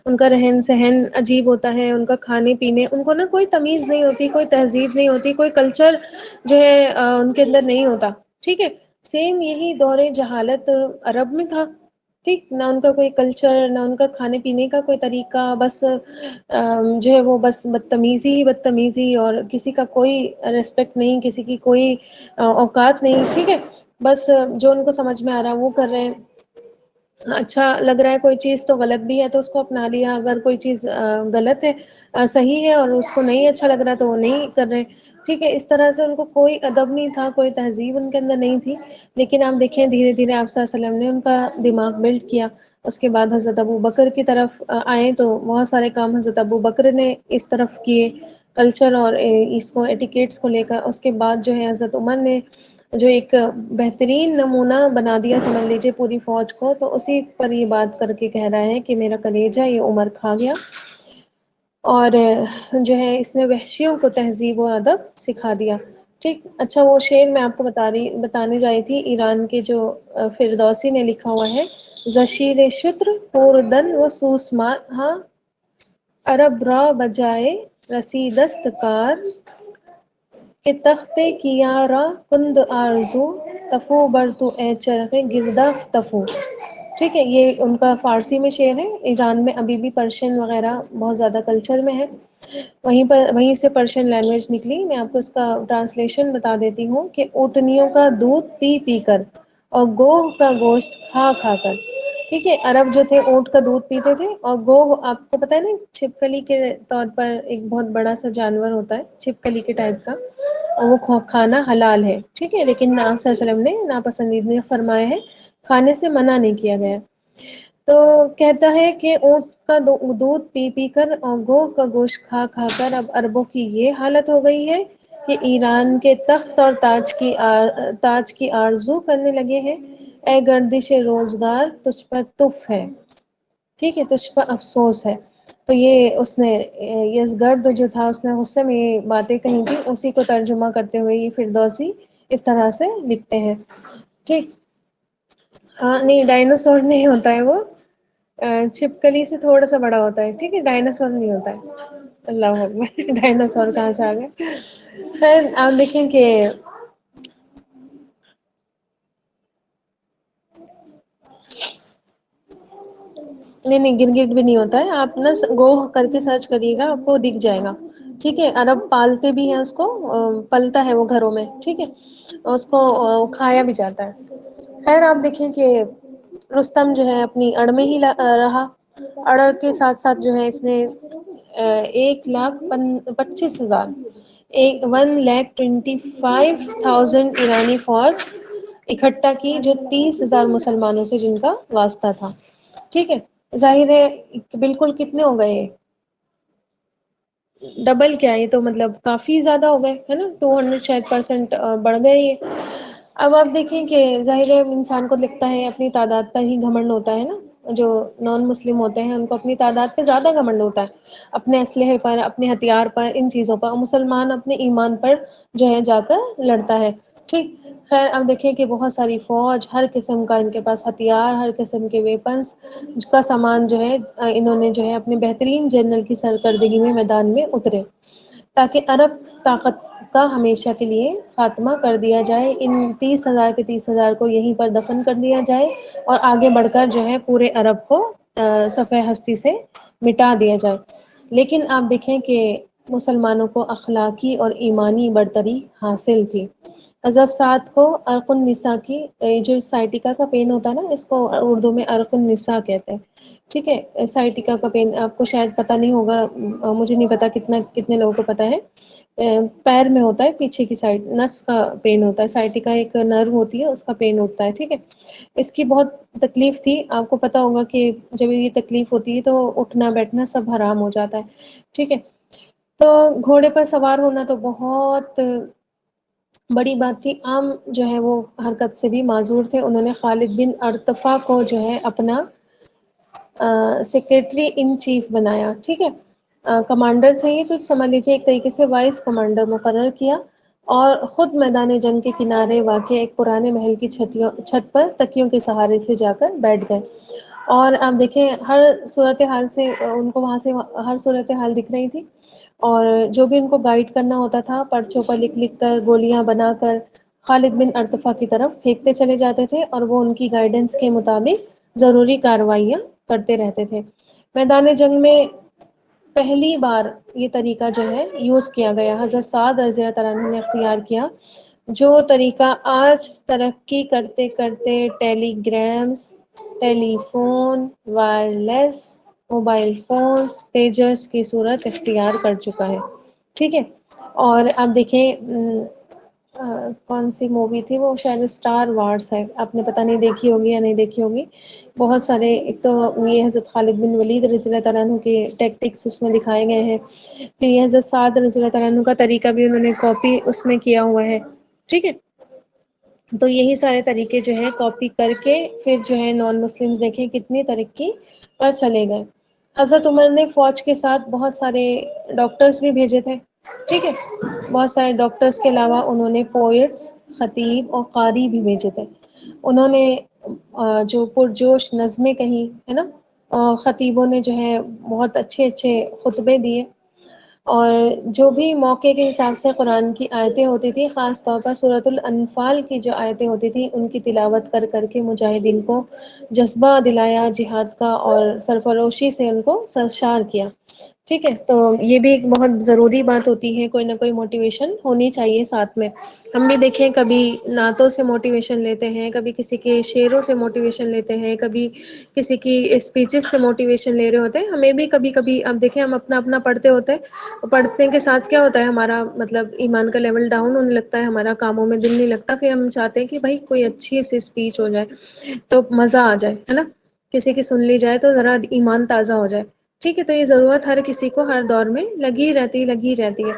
ان کا رہن سہن عجیب ہوتا ہے، ان کا کھانے پینے، ان کو نا کوئی تمیز نہیں ہوتی، کوئی تہذیب نہیں ہوتی، کوئی کلچر جو ہے ان کے اندر نہیں ہوتا. ٹھیک ہے. سیم یہی دور جہالت عرب میں تھا. ٹھیک. نہ ان کا کوئی کلچر، نہ ان کا کھانے پینے کا کوئی طریقہ، بس جو ہے وہ بس بدتمیزی ہی بدتمیزی، اور کسی کا کوئی ریسپیکٹ نہیں، کسی کی کوئی اوقات نہیں. ٹھیک ہے. بس جو ان کو سمجھ میں آ رہا ہے وہ کر رہے ہیں. اچھا لگ رہا ہے کوئی چیز تو غلط بھی ہے تو اس کو اپنا لیا، اگر کوئی چیز غلط ہے، صحیح ہے اور اس کو نہیں اچھا لگ رہا تو وہ نہیں کر رہے. ٹھیک ہے. اس طرح سے ان کو کوئی ادب نہیں تھا، کوئی تہذیب ان کے اندر نہیں تھی. لیکن آپ دیکھیں دھیرے دھیرے آپ صلی اللہ علیہ وسلم نے ان کا دماغ بلڈ کیا. اس کے بعد حضرت ابو بکر کی طرف آئے تو بہت سارے کام حضرت ابو بکر نے اس طرف کیے، کلچر اور اس کو ایٹیکیٹس کو لے کر. اس کے بعد جو ہے حضرت عمر نے جو ایک بہترین نمونہ بنا دیا سمجھ لیجیے پوری فوج کو. تو اسی پر یہ بات کر کے کہہ رہا ہے کہ میرا کلیجہ یہ عمر کھا گیا، اور جو ہے اس نے وحشیوں کو تہذیب و ادب سکھا دیا. ٹھیک. اچھا وہ شعر میں آپ کو بتانے جائی تھی، ایران کے جو فردوسی نے لکھا ہوا ہے: زشیر شتر پوردن و سوسمار ہاں عرب را بجائے رسیدست کار، کہ تخت کیارا کند آرزو تفو بر تو اے چرخ گردہ تفو. ٹھیک ہے. یہ ان کا فارسی میں شعر ہے. ایران میں ابھی بھی پرشین وغیرہ بہت زیادہ کلچر میں ہے، وہیں سے پرشین لینگویج نکلی. میں آپ کو اس کا ٹرانسلیشن بتا دیتی ہوں کہ اونٹنیوں کا دودھ پی پی کر اور گوہ کا گوشت کھا کھا کر. ٹھیک ہے. عرب جو تھے اونٹ کا دودھ پیتے تھے، اور گوہ آپ کو پتہ ہے نا چھپکلی کے طور پر ایک بہت بڑا سا جانور ہوتا ہے چھپکلی کے ٹائپ کا، اور وہ کھانا حلال ہے. ٹھیک ہے. لیکن آپ صلی اللہ علیہ وسلم نے ناپسندیدہ فرمایا ہے، کھانے سے منع نہیں کیا گیا. تو کہتا ہے کہ اونٹ کا دودھ پی پی کر اور گو کا گوشت کھا کھا کر اب عربوں کی یہ حالت ہو گئی ہے کہ ایران کے تخت اور تاج کی آرزو کرنے لگے ہیں۔ اے گردش روزگار تجھ پر تف ہے، ٹھیک ہے، تجھ پر افسوس ہے۔ تو یہ اس نے یس گرد جو تھا اس نے غصے میں یہ باتیں کہی تھی، اسی کو ترجمہ کرتے ہوئے یہ فردوسی اس طرح سے لکھتے ہیں، ٹھیک۔ ہاں نہیں ڈائناسور نہیں ہوتا ہے وہ، چھپکلی سے تھوڑا سا بڑا ہوتا ہے، ٹھیک ہے، ڈائناسور نہیں ہوتا ہے۔ اللہ اکبر، ڈائناسور کہاں سے آ گئے؟ خیر آپ دیکھیں کہ نہیں نہیں گرگٹ بھی نہیں ہوتا ہے، آپ نا گو کر کے سرچ کریے گا آپ کو دکھ جائے گا، ٹھیک ہے۔ عرب پالتے بھی ہیں اس کو، پلتا ہے وہ گھروں میں، ٹھیک ہے، اس کو کھایا بھی جاتا ہے۔ خیر آپ دیکھیں کہ رستم جو ہے اپنی اڑ میں ہی رہا، اڑ کے ساتھ ساتھ جو ہے اس نے 1,25,000 1,25,000 ایرانی فوج اکٹھا کی، جو 30,000 مسلمانوں سے جن کا واسطہ تھا، ٹھیک ہے۔ ظاہر ہے بالکل کتنے ہو گئے، ڈبل کیا یہ تو مطلب کافی زیادہ ہو گئے ہے نا، 200 شاید پرسنٹ بڑھ گئے یہ۔ اب آپ دیکھیں کہ ظاہر انسان کو لگتا ہے اپنی تعداد پر ہی گھمنڈ ہوتا ہے نا، جو نان مسلم ہوتے ہیں ان کو اپنی تعداد پہ زیادہ گھمنڈ ہوتا ہے، اپنے اسلحے پر، اپنے ہتھیار پر، ان چیزوں پر۔ مسلمان اپنے ایمان پر جو ہے جا کر لڑتا ہے، ٹھیک۔ خیر اب دیکھیں کہ بہت ساری فوج، ہر قسم کا ان کے پاس ہتھیار، ہر قسم کے ویپنس کا سامان جو ہے انہوں نے جو ہے اپنے بہترین جنرل کی سرکردگی میں میدان میں اترے، تاکہ عرب طاقت کا ہمیشہ کے لیے خاتمہ کر دیا جائے۔ ان 30,000 کے 30,000 کو یہیں پر دفن کر دیا جائے اور آگے بڑھ کر جو ہے پورے عرب کو صفحہ ہستی سے مٹا دیا جائے۔ لیکن آپ دیکھیں کہ مسلمانوں کو اخلاقی اور ایمانی برتری حاصل تھی۔ حضرت سعد کو عرق النساء کی، جو سائٹکا کا پین ہوتا ہے نا، اس کو اردو میں عرق النساء کہتے ہیں، ٹھیک ہے۔ سائٹکا کا پین آپ کو شاید پتہ نہیں ہوگا، مجھے نہیں پتا کتنے لوگوں کو پتا ہے، پیر میں ہوتا ہے، پیچھے کی سائڈ نس کا پین ہوتا ہے، سائٹکا ایک نرو ہوتی ہے اس کا پین ہوتا ہے، ٹھیک ہے۔ اس کی بہت تکلیف تھی، آپ کو پتا ہوگا کہ جب یہ تکلیف ہوتی ہے تو اٹھنا بیٹھنا سب حرام ہو جاتا ہے، ٹھیک ہے۔ تو گھوڑے پر سوار ہونا تو بہت بڑی بات تھی، عام جو ہے وہ حرکت سے بھی معذور تھے۔ انہوں نے خالد بن ارطفا کو جو ہے اپنا سیکریٹری ان چیف بنایا، ٹھیک ہے، کمانڈر تھے یہ، تو سمجھ لیجیے ایک طریقے سے وائس کمانڈر مقرر کیا، اور خود میدان جنگ کے کنارے واقع ایک پرانے محل کی چھت پر تکیوں کے سہارے سے جا کر بیٹھ گئے۔ اور آپ دیکھیں ہر صورتحال سے ان کو وہاں سے ہر صورتحال دکھ رہی تھی، اور جو بھی ان کو گائیڈ کرنا ہوتا تھا پرچوں پر لکھ لکھ کر، گولیاں بنا کر خالد بن ارطفا کی طرف پھینکتے چلے جاتے تھے، اور وہ ان کی گائیڈنس کے مطابق ضروری کارروائیاں کرتے رہتے تھے۔ میدان جنگ میں پہلی بار یہ طریقہ جو ہے یوز کیا گیا، حضرت سعد رضی اللہ تعالیٰ عنہ نے اختیار کیا، جو طریقہ آج ترقی کرتے کرتے ٹیلی گرامز، ٹیلی فون، وائرلیس موبائل فونز، پیجرز کی صورت اختیار کر چکا ہے، ٹھیک ہے۔ اور آپ دیکھیں کون سی مووی تھی وہ، شاید اسٹار وارس ہے، آپ نے پتہ نہیں دیکھی ہوگی یا نہیں دیکھی ہوگی۔ بہت سارے، ایک تو یہ حضرت خالد بن ولید رضی اللہ تعالیٰ عنہ کے ٹیکٹکس اس میں دکھائے گئے ہیں، پھر یہ حضرت سعد رضی اللہ تعالیٰ عنہ کا طریقہ بھی انہوں نے کاپی اس میں کیا ہوا ہے، ٹھیک ہے۔ تو یہی سارے طریقے جو ہے کاپی کر کے پھر جو ہے نان مسلمز دیکھیں کتنی ترقی پر چلے گئے۔ حضرت عمر نے فوج کے ساتھ بہت سارے ڈاکٹرز بھی بھیجے تھے، ٹھیک ہے، بہت سارے ڈاکٹرز کے علاوہ انہوں نے پوئٹس، خطیب اور قاری بھی بھیجے تھے۔ انہوں نے جو پرجوش نظمیں کہیں ہے نا، خطیبوں نے جو ہے بہت اچھے اچھے خطبے دیے، اور جو بھی موقع کے حساب سے قرآن کی آیتیں ہوتی تھی، خاص طور پر سورۃ الانفال کی جو آیتیں ہوتی تھیں ان کی تلاوت کر کر کے مجاہدین کو جذبہ دلایا جہاد کا، اور سرفروشی سے ان کو سرشار کیا، ٹھیک ہے۔ تو یہ بھی ایک بہت ضروری بات ہوتی ہے، کوئی نہ کوئی موٹیویشن ہونی چاہیے ساتھ میں۔ ہم بھی دیکھیں کبھی نعتوں سے موٹیویشن لیتے ہیں، کبھی کسی کے شعروں سے موٹیویشن لیتے ہیں، کبھی کسی کی اسپیچز سے موٹیویشن لے رہے ہوتے ہیں۔ ہمیں بھی کبھی کبھی اب دیکھیں ہم اپنا اپنا پڑھتے ہوتے ہیں، پڑھنے کے ساتھ کیا ہوتا ہے ہمارا مطلب ایمان کا لیول ڈاؤن ہونے لگتا ہے، ہمارا کاموں میں دل نہیں لگتا، پھر ہم چاہتے ہیں کہ بھائی کوئی اچھی سی اسپیچ ہو جائے تو مزہ آ جائے، ہے نا۔ کسی کی سن لی جائے تو ذرا ایمان تازہ ہو جائے. ٹھیک ہے، تو یہ ضرورت ہر کسی کو ہر دور میں لگی رہتی ہے.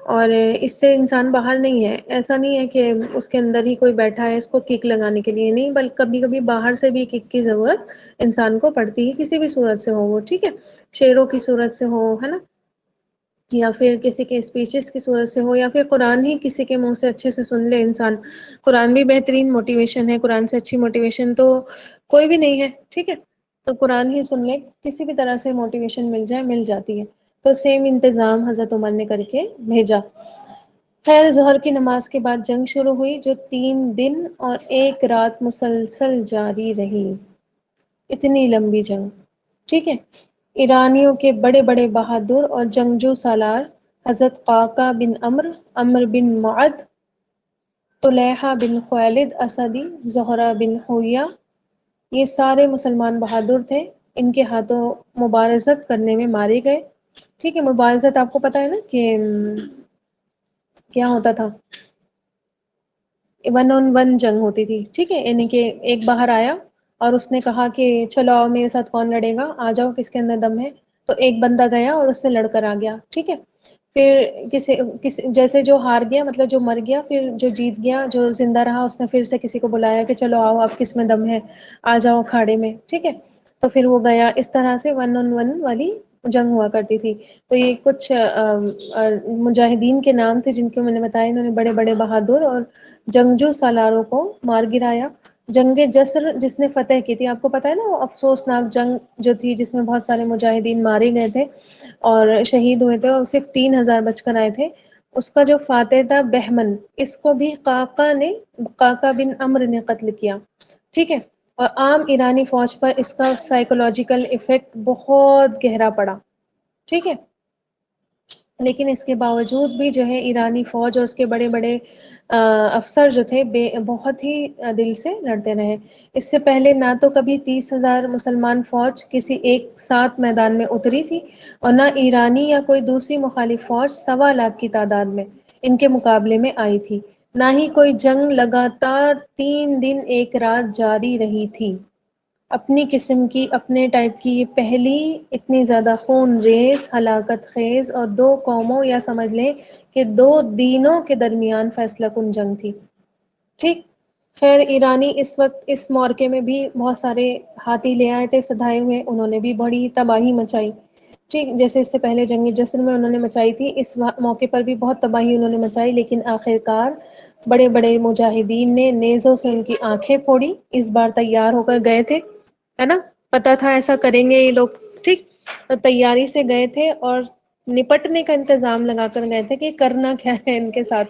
اور اس سے انسان باہر نہیں ہے. ایسا نہیں ہے کہ اس کے اندر ہی کوئی بیٹھا ہے اس کو کک لگانے کے لیے، نہیں، بلکہ کبھی کبھی باہر سے بھی کک کی ضرورت انسان کو پڑتی ہے، کسی بھی صورت سے ہو وہ. ٹھیک ہے، شعروں کی صورت سے ہو، ہے نا، یا پھر کسی کے اسپیچز کی صورت سے ہو، یا پھر قرآن ہی کسی کے منہ سے اچھے سے سن لے انسان. قرآن بھی بہترین موٹیویشن ہے، قرآن سے اچھی موٹیویشن تو کوئی بھی نہیں ہے. ٹھیک ہے، تو قرآن ہی سن لے، کسی بھی طرح سے موٹیویشن مل جائے، مل جاتی ہے. تو سیم انتظام حضرت عمر نے کر کے بھیجا. خیر ظہر کی نماز کے بعد جنگ شروع ہوئی، جو 3 دن اور 1 رات مسلسل جاری رہی. اتنی لمبی جنگ. ٹھیک ہے، ایرانیوں کے بڑے بڑے بہادر اور جنگجو سالار حضرت قعقاع بن عمرو، عمرو بن معد، طلیحہ بن خویلد اسدی، زہرہ بن حویہ، یہ سارے مسلمان بہادر تھے. ان کے ہاتھوں مبارزت کرنے میں مارے گئے. ٹھیک ہے، مبارزت آپ کو پتہ ہے نا کہ کیا ہوتا تھا، 1 on 1 جنگ ہوتی تھی. ٹھیک ہے، یعنی کہ ایک باہر آیا اور اس نے کہا کہ چلو آؤ میرے ساتھ، کون لڑے گا، آ جاؤ، کس کے اندر دم ہے. تو ایک بندہ گیا اور اس سے لڑ کر آ گیا. ٹھیک ہے، پھر جیسے جو ہار گیا، مطلب جو مر گیا، پھر جو جیت گیا، جو زندہ رہا، اس نے پھر سے کسی کو بلایا کہ چلو آؤ، آپ کس میں دم ہے، آ جاؤ کھاڑے میں. ٹھیک ہے، تو پھر وہ گیا. اس طرح سے 1 on 1 والی جنگ ہوا کرتی تھی. تو یہ کچھ مجاہدین کے نام تھے جن کو میں نے بتایا. انہوں نے بڑے بڑے بہادر اور جنگجو سالاروں کو مار گرایا. جنگ جسر جس نے فتح کی تھی، آپ کو پتہ ہے نا، وہ افسوسناک جنگ جو تھی جس میں بہت سارے مجاہدین مارے گئے تھے اور شہید ہوئے تھے، اور صرف 3,000 بچ کر آئے تھے. اس کا جو فاتح تھا بہمن، اس کو بھی قعقاع بن عمرو نے قتل کیا. ٹھیک ہے، اور عام ایرانی فوج پر اس کا سائیکولوجیکل ایفیکٹ بہت گہرا پڑا. ٹھیک ہے، لیکن اس کے باوجود بھی جو ہے ایرانی فوج اور اس کے بڑے بڑے افسر جو تھے بہت ہی دل سے لڑتے رہے. اس سے پہلے نہ تو کبھی 30,000 مسلمان فوج کسی ایک ساتھ میدان میں اتری تھی، اور نہ ایرانی یا کوئی دوسری مخالف فوج 1.25 لاکھ کی تعداد میں ان کے مقابلے میں آئی تھی. نہ ہی کوئی جنگ لگاتار 3 دن 1 رات جاری رہی تھی. اپنی قسم کی، اپنے ٹائپ کی یہ پہلی اتنی زیادہ خون ریز، ہلاکت خیز اور 2 قوموں یا سمجھ لیں کہ 2 دینوں کے درمیان فیصلہ کن جنگ تھی. ٹھیک. خیر ایرانی اس وقت اس معرکے میں بھی بہت سارے ہاتھی لے آئے تھے سدھائے ہوئے. انہوں نے بھی بڑی تباہی مچائی. ٹھیک، جیسے اس سے پہلے جنگ جسر میں انہوں نے مچائی تھی، اس موقع پر بھی بہت تباہی انہوں نے مچائی. لیکن آخرکار بڑے بڑے مجاہدین نے نیزوں سے ان کی آنکھیں پھوڑی. اس بار تیار ہو کر گئے تھے، ہے نا، پتا تھا ایسا کریں گے یہ لوگ. ٹھیک، تو تیاری سے گئے تھے اور نپٹنے کا انتظام لگا کر گئے تھے کہ کرنا کیا ہے ان کے ساتھ.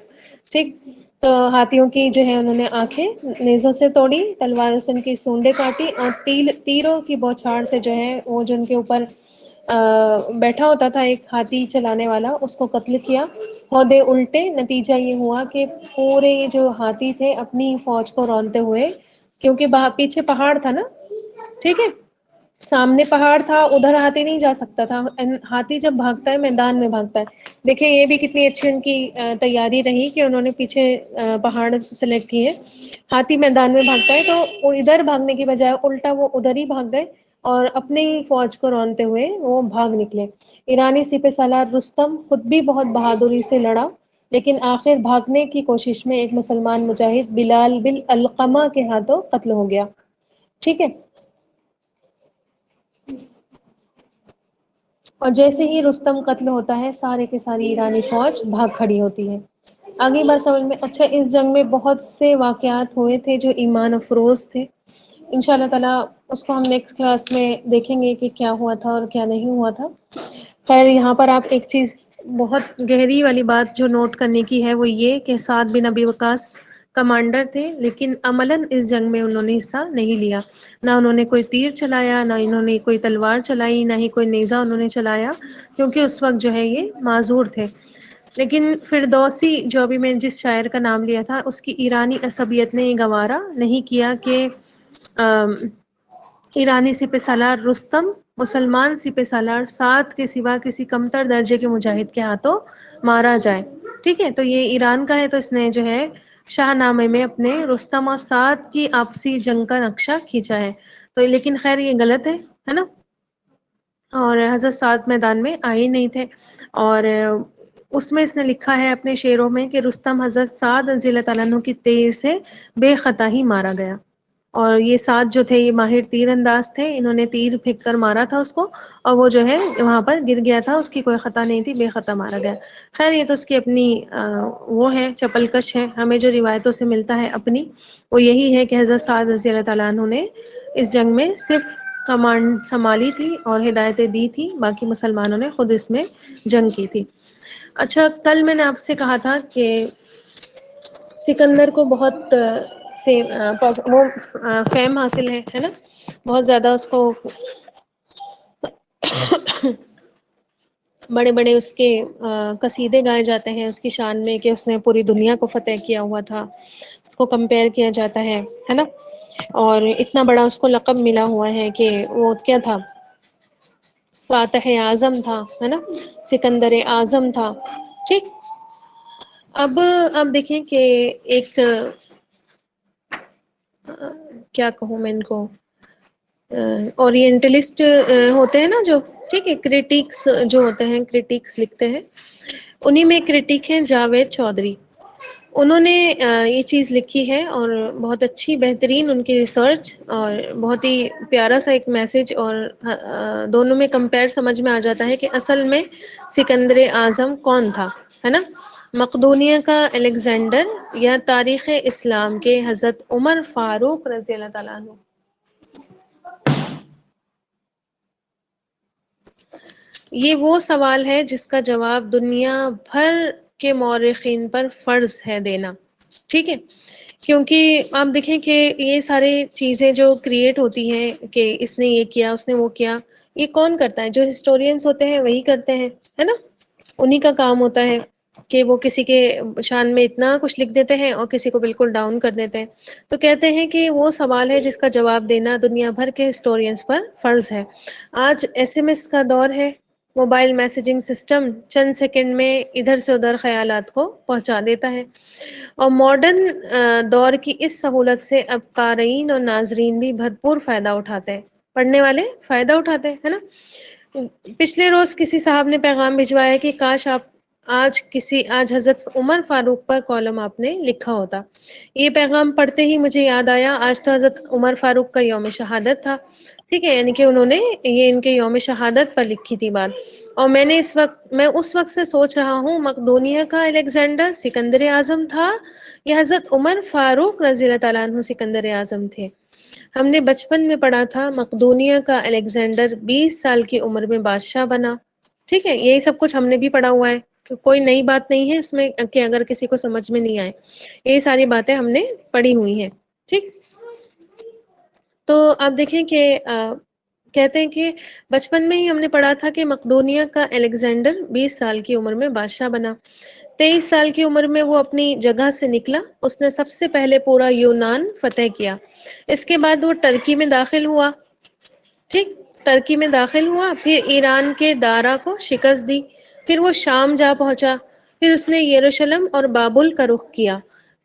ٹھیک، تو ہاتھیوں کی جو ہے انہوں نے آنکھیں نیزوں سے توڑی، تلواروں سے ان کی سونڈیں کاٹی، اور تیروں کی بوچھاڑ سے جو ہے وہ جو ان کے اوپر بیٹھا ہوتا تھا ایک ہاتھی چلانے والا، اس کو قتل کیا. ہودے الٹے. نتیجہ یہ ہوا کہ پورے جو ہاتھی تھے اپنی فوج کو رونتے ہوئے، کیونکہ پیچھے پہاڑ تھا نا. ٹھیک ہے، سامنے پہاڑ تھا، ادھر ہاتھی نہیں جا سکتا تھا. ہاتھی جب بھاگتا ہے میدان میں بھاگتا ہے. دیکھیں یہ بھی کتنی اچھی ان کی تیاری رہی کہ انہوں نے پیچھے پہاڑ سلیکٹ کیے. ہاتھی میدان میں بھاگتا ہے تو ادھر بھاگنے کی بجائے الٹا وہ ادھر ہی بھاگ گئے اور اپنے ہی فوج کو رونتے ہوئے وہ بھاگ نکلے. ایرانی سپہ سالار رستم خود بھی بہت بہادری سے لڑا، لیکن آخر بھاگنے کی کوشش میں ایک مسلمان مجاہد بلال بن علقمہ کے ہاتھوں قتل ہو گیا. ٹھیک ہے، اور جیسے ہی رستم قتل ہوتا ہے سارے کے ساری ایرانی فوج بھاگ کھڑی ہوتی ہے. آگے بات سمجھ میں. اچھا، اس جنگ میں بہت سے واقعات ہوئے تھے جو ایمان افروز تھے. ان شاء اللہ تعالی اس کو ہم نیکسٹ کلاس میں دیکھیں گے کہ کیا ہوا تھا اور کیا نہیں ہوا تھا. خیر یہاں پر آپ ایک چیز بہت گہری والی بات جو نوٹ کرنے کی ہے وہ یہ کہ سعد بن ابی وقاص کمانڈر تھے، لیکن عملاً اس جنگ میں انہوں نے حصہ نہیں لیا. نہ انہوں نے کوئی تیر چلایا، نہ انہوں نے کوئی تلوار چلائی، نہ ہی کوئی نیزہ انہوں نے چلایا، کیونکہ اس وقت جو ہے یہ معذور تھے. لیکن فردوسی جو ابھی میں جس شاعر کا نام لیا تھا، اس کی ایرانی عصبیت نے یہ گوارا نہیں کیا کہ ایرانی سپہ سالار رستم مسلمان سپہ سالار سعد کے سوا کسی کمتر درجے کے مجاہد کے ہاتھوں مارا جائے. ٹھیک ہے، تو یہ ایران کا ہے تو اس نے جو ہے شاہ نامے میں اپنے رستم اور سعد کی آپسی جنگ کا نقشہ کھینچا ہے. تو لیکن خیر یہ غلط ہے نا. اور حضرت سعد میدان میں آئے ہی نہیں تھے. اور اس میں اس نے لکھا ہے اپنے شعروں میں کہ رستم حضرت سعد رضی اللہ تعالیٰ عنہ کی تیر سے بے خطا ہی مارا گیا. اور یہ سعد جو تھے یہ ماہر تیر انداز تھے، انہوں نے تیر پھینک کر مارا تھا اس کو، اور وہ جو ہے وہاں پر گر گیا تھا، اس کی کوئی خطا نہیں تھی، بے خطا مارا گیا. خیر یہ تو اس کی اپنی وہ ہے، چپل کش ہے. ہمیں جو روایتوں سے ملتا ہے اپنی، وہ یہی ہے کہ حضرت سعد رضی اللہ تعالیٰ عنہ نے اس جنگ میں صرف کمانڈ سنبھالی تھی اور ہدایتیں دی تھی، باقی مسلمانوں نے خود اس میں جنگ کی تھی. اچھا، کل میں نے آپ سے کہا تھا کہ سکندر کو بہت وہ فیم حاصل ہے نا، بہت زیادہ اس کو بڑے بڑے اس کے قصیدے گائے جاتے ہیں اس کی شان میں کہ اس نے پوری دنیا کو فتح کیا ہوا تھا. اس کو کمپیئر کیا جاتا ہے نا. اور اتنا بڑا اس کو لقب ملا ہوا ہے کہ وہ کیا تھا، فاتح اعظم تھا، ہے نا، سکندر اعظم تھا. ٹھیک. اب دیکھیں کہ ایک کیا کہوں میں ان کو، اورینٹلسٹ ہوتے ہیں نا جو، ٹھیک ہے، کریٹکس جو ہوتے ہیں، کریٹکس لکھتے ہیں، انہی میں کریٹک ہیں جاوید چودھری. انہوں نے یہ چیز لکھی ہے اور بہت اچھی بہترین ان کی ریسرچ، اور بہت ہی پیارا سا ایک میسج، اور دونوں میں کمپیئر سمجھ میں آ جاتا ہے کہ اصل میں سکندر اعظم کون تھا، ہے نا. مقدونیہ کا الیگزینڈر یا تاریخ اسلام کے حضرت عمر فاروق رضی اللہ تعالیٰ عنہ. یہ وہ سوال ہے جس کا جواب دنیا بھر کے مورخین پر فرض ہے دینا. ٹھیک ہے. کیونکہ آپ دیکھیں کہ یہ ساری چیزیں جو کریٹ ہوتی ہیں کہ اس نے یہ کیا، اس نے وہ کیا، یہ کون کرتا ہے؟ جو ہسٹورینس ہوتے ہیں وہی کرتے ہیں، ہے نا. انہی کا کام ہوتا ہے کہ وہ کسی کے شان میں اتنا کچھ لکھ دیتے ہیں اور کسی کو بالکل ڈاؤن کر دیتے ہیں. تو کہتے ہیں کہ وہ سوال ہے جس کا جواب دینا دنیا بھر کے ہسٹورینس پر فرض ہے. آج SMS کا دور ہے، موبائل میسجنگ سسٹم چند سیکنڈ میں ادھر سے ادھر خیالات کو پہنچا دیتا ہے. اور ماڈرن دور کی اس سہولت سے اب قارئین اور ناظرین بھی بھرپور فائدہ اٹھاتے ہیں، پڑھنے والے فائدہ اٹھاتے ہیں، ہے نا. پچھلے روز کسی صاحب نے پیغام بھجوایا کہ کاش آپ آج حضرت عمر فاروق پر کالم آپ نے لکھا ہوتا. یہ پیغام پڑھتے ہی مجھے یاد آیا آج تو حضرت عمر فاروق کا یوم شہادت تھا. ٹھیک ہے، یعنی کہ انہوں نے یہ ان کے یوم شہادت پر لکھی تھی بات. اور میں اس وقت سے سوچ رہا ہوں مقدونیہ کا الیگزینڈر سکندر اعظم تھا یا حضرت عمر فاروق رضی اللہ تعالیٰ عنہ سکندر اعظم تھے. ہم نے بچپن میں پڑھا تھا مقدونیہ کا الیگزینڈر 20 سال کی عمر میں بادشاہ بنا. ٹھیک ہے، یہی سب کچھ ہم نے بھی پڑھا ہوا ہے، کوئی نئی بات نہیں ہے اس میں کہ اگر کسی کو سمجھ میں نہیں آئے، یہ ساری باتیں ہم نے پڑھی ہوئی ہیں. ٹھیک. تو آپ دیکھیں کہ کہتے ہیں کہ بچپن میں ہی ہم نے پڑھا تھا کہ مقدونیہ کا الیگزینڈر 20 سال کی عمر میں بادشاہ بنا. 23 سال کی عمر میں وہ اپنی جگہ سے نکلا. اس نے سب سے پہلے پورا یونان فتح کیا. اس کے بعد وہ ترکی میں داخل ہوا. ٹھیک، ترکی میں داخل ہوا، پھر ایران کے دارا کو شکست دی، پھر وہ شام جا پہنچا، پھر اس نے یروشلم اور بابل کا رخ کیا،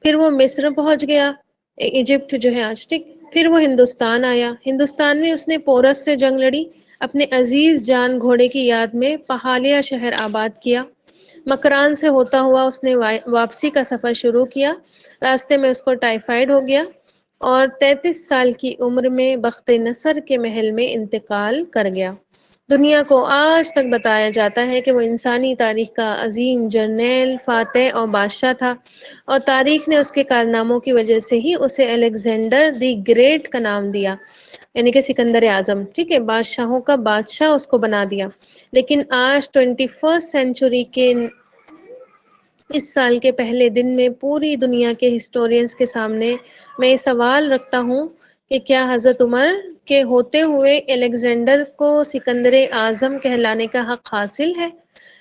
پھر وہ مصر پہنچ گیا، ایجپٹ جو ہے آج. ٹھیک. پھر وہ ہندوستان آیا. ہندوستان میں اس نے پورس سے جنگ لڑی، اپنے عزیز جان گھوڑے کی یاد میں پہالیہ شہر آباد کیا. مکران سے ہوتا ہوا اس نے واپسی کا سفر شروع کیا. راستے میں اس کو ٹائیفائیڈ ہو گیا اور 33 سال کی عمر میں بخت نصر کے محل میں انتقال کر گیا. دنیا کو آج تک بتایا جاتا ہے کہ وہ انسانی تاریخ کا عظیم جرنیل، فاتح اور بادشاہ تھا، اور تاریخ نے اس کے کارناموں کی وجہ سے ہی اسے الیگزینڈر دی گریٹ کا نام دیا، یعنی کہ سکندر اعظم. ٹھیک ہے، بادشاہوں کا بادشاہ اس کو بنا دیا. لیکن آج 21 سینچری کے اس سال کے پہلے دن میں پوری دنیا کے ہسٹورینز کے سامنے میں یہ سوال رکھتا ہوں کہ کیا حضرت عمر کے ہوتے ہوئے الیگزینڈر کو سکندر اعظم کہلانے کا حق حاصل ہے؟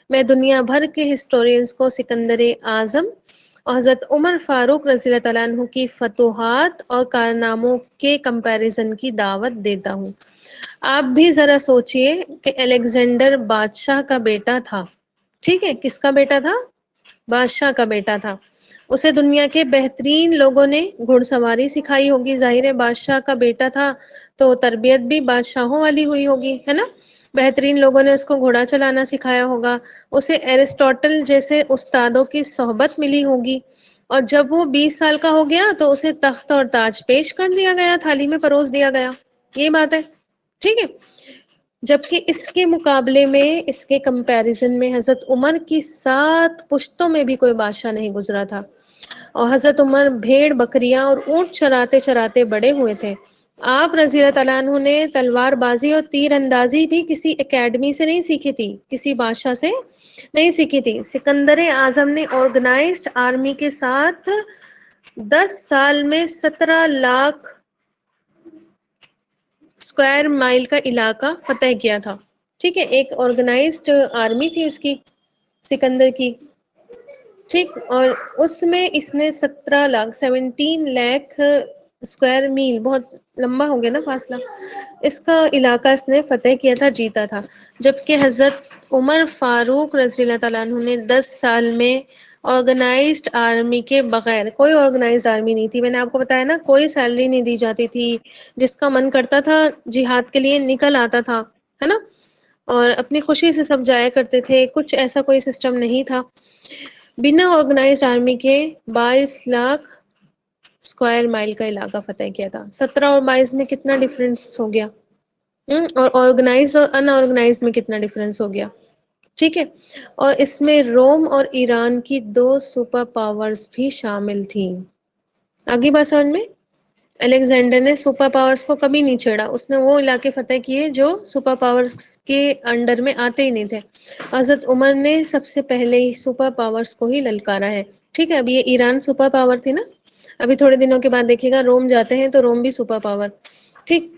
میں دنیا بھر کے ہسٹورینز کو سکندر اعظم اور حضرت عمر فاروق رضی اللہ تعالیٰ عنہ کی فتوحات اور کارناموں کے کمپیریزن کی دعوت دیتا ہوں. آپ بھی ذرا سوچئے کہ الیگزینڈر بادشاہ کا بیٹا تھا. ٹھیک ہے، کس کا بیٹا تھا؟ بادشاہ کا بیٹا تھا. اسے دنیا کے بہترین لوگوں نے گھڑ سواری سکھائی ہوگی، ظاہر ہے بادشاہ کا بیٹا تھا تو تربیت بھی بادشاہوں والی ہوئی ہوگی، ہے نا؟ بہترین لوگوں نے اس کو گھوڑا چلانا سکھایا ہوگا، اسے ایرسٹوٹل جیسے استادوں کی صحبت ملی ہوگی، اور جب وہ 20 سال کا ہو گیا تو اسے تخت اور تاج پیش کر دیا گیا، تھالی میں پروس دیا گیا، یہ بات ہے، ٹھیک ہے؟ جبکہ اس کے مقابلے میں، اس کے کمپیریزن میں حضرت عمر کی 7 پشتوں میں بھی کوئی بادشاہ نہیں گزرا تھا، اور حضرت عمر بھیڑ بکریاں اور اونٹ چراتے چراتے بڑے ہوئے تھے۔ آپ رضی اللہ تعالیٰ عنہ نے تلوار بازی اور تیر اندازی بھی کسی اکیڈمی سے نہیں سیکھی تھی، کسی بادشاہ سے نہیں سیکھی تھی۔ سکندر اعظم نے آرگنائزڈ آرمی کے ساتھ 10 سال میں 17 لاکھ اسکوائر مائل کا علاقہ فتح کیا تھا، ٹھیک ہے؟ ایک آرگنائزڈ آرمی تھی اس کی، سکندر کی، ٹھیک، اور اس میں اس نے 17 لاکھ اسکوائر میل، بہت لمبا ہو گیا نا فاصلہ، اس کا علاقہ اس نے فتح کیا تھا، جیتا تھا۔ جبکہ حضرت عمر فاروق رضی اللہ تعالیٰ عنہ نے 10 سال میں آرگنائزڈ آرمی کے بغیر، کوئی آرگنائزڈ آرمی نہیں تھی، میں نے آپ کو بتایا نا، کوئی سیلری نہیں دی جاتی تھی، جس کا من کرتا تھا جہاد کے لیے نکل آتا تھا، ہے نا؟ اور اپنی خوشی سے سب جایا کرتے تھے، کچھ ایسا کوئی سسٹم نہیں تھا۔ بنا آرگنائزڈ آرمی کے 22 لاکھ اسکوائر مائل کا علاقہ فتح کیا تھا۔ 17 اور 22 میں کتنا ڈفرینس ہو گیا، اور آرگنائزڈ اور ان آرگنائزڈ میں کتنا ڈفرینس ہو گیا، ٹھیک ہے؟ اور اس میں روم اور ایران کی 2 سپر پاورز بھی شامل تھیں۔ آگے بات سمجھ میں؟ الیگزینڈر نے سپر پاورز کو کبھی نہیں چھیڑا، اس نے وہ علاقے فتح کیے جو سپر پاورز کے انڈر میں آتے ہی نہیں تھے۔ حضرت عمر نے سب سے پہلے ہی سپر پاورز کو ہی للکارا ہے، ٹھیک ہے؟ ابھی یہ ایران سپر پاور تھی نا، ابھی تھوڑے دنوں کے بعد دیکھیے گا روم جاتے ہیں تو روم بھی سپر پاور، ٹھیک۔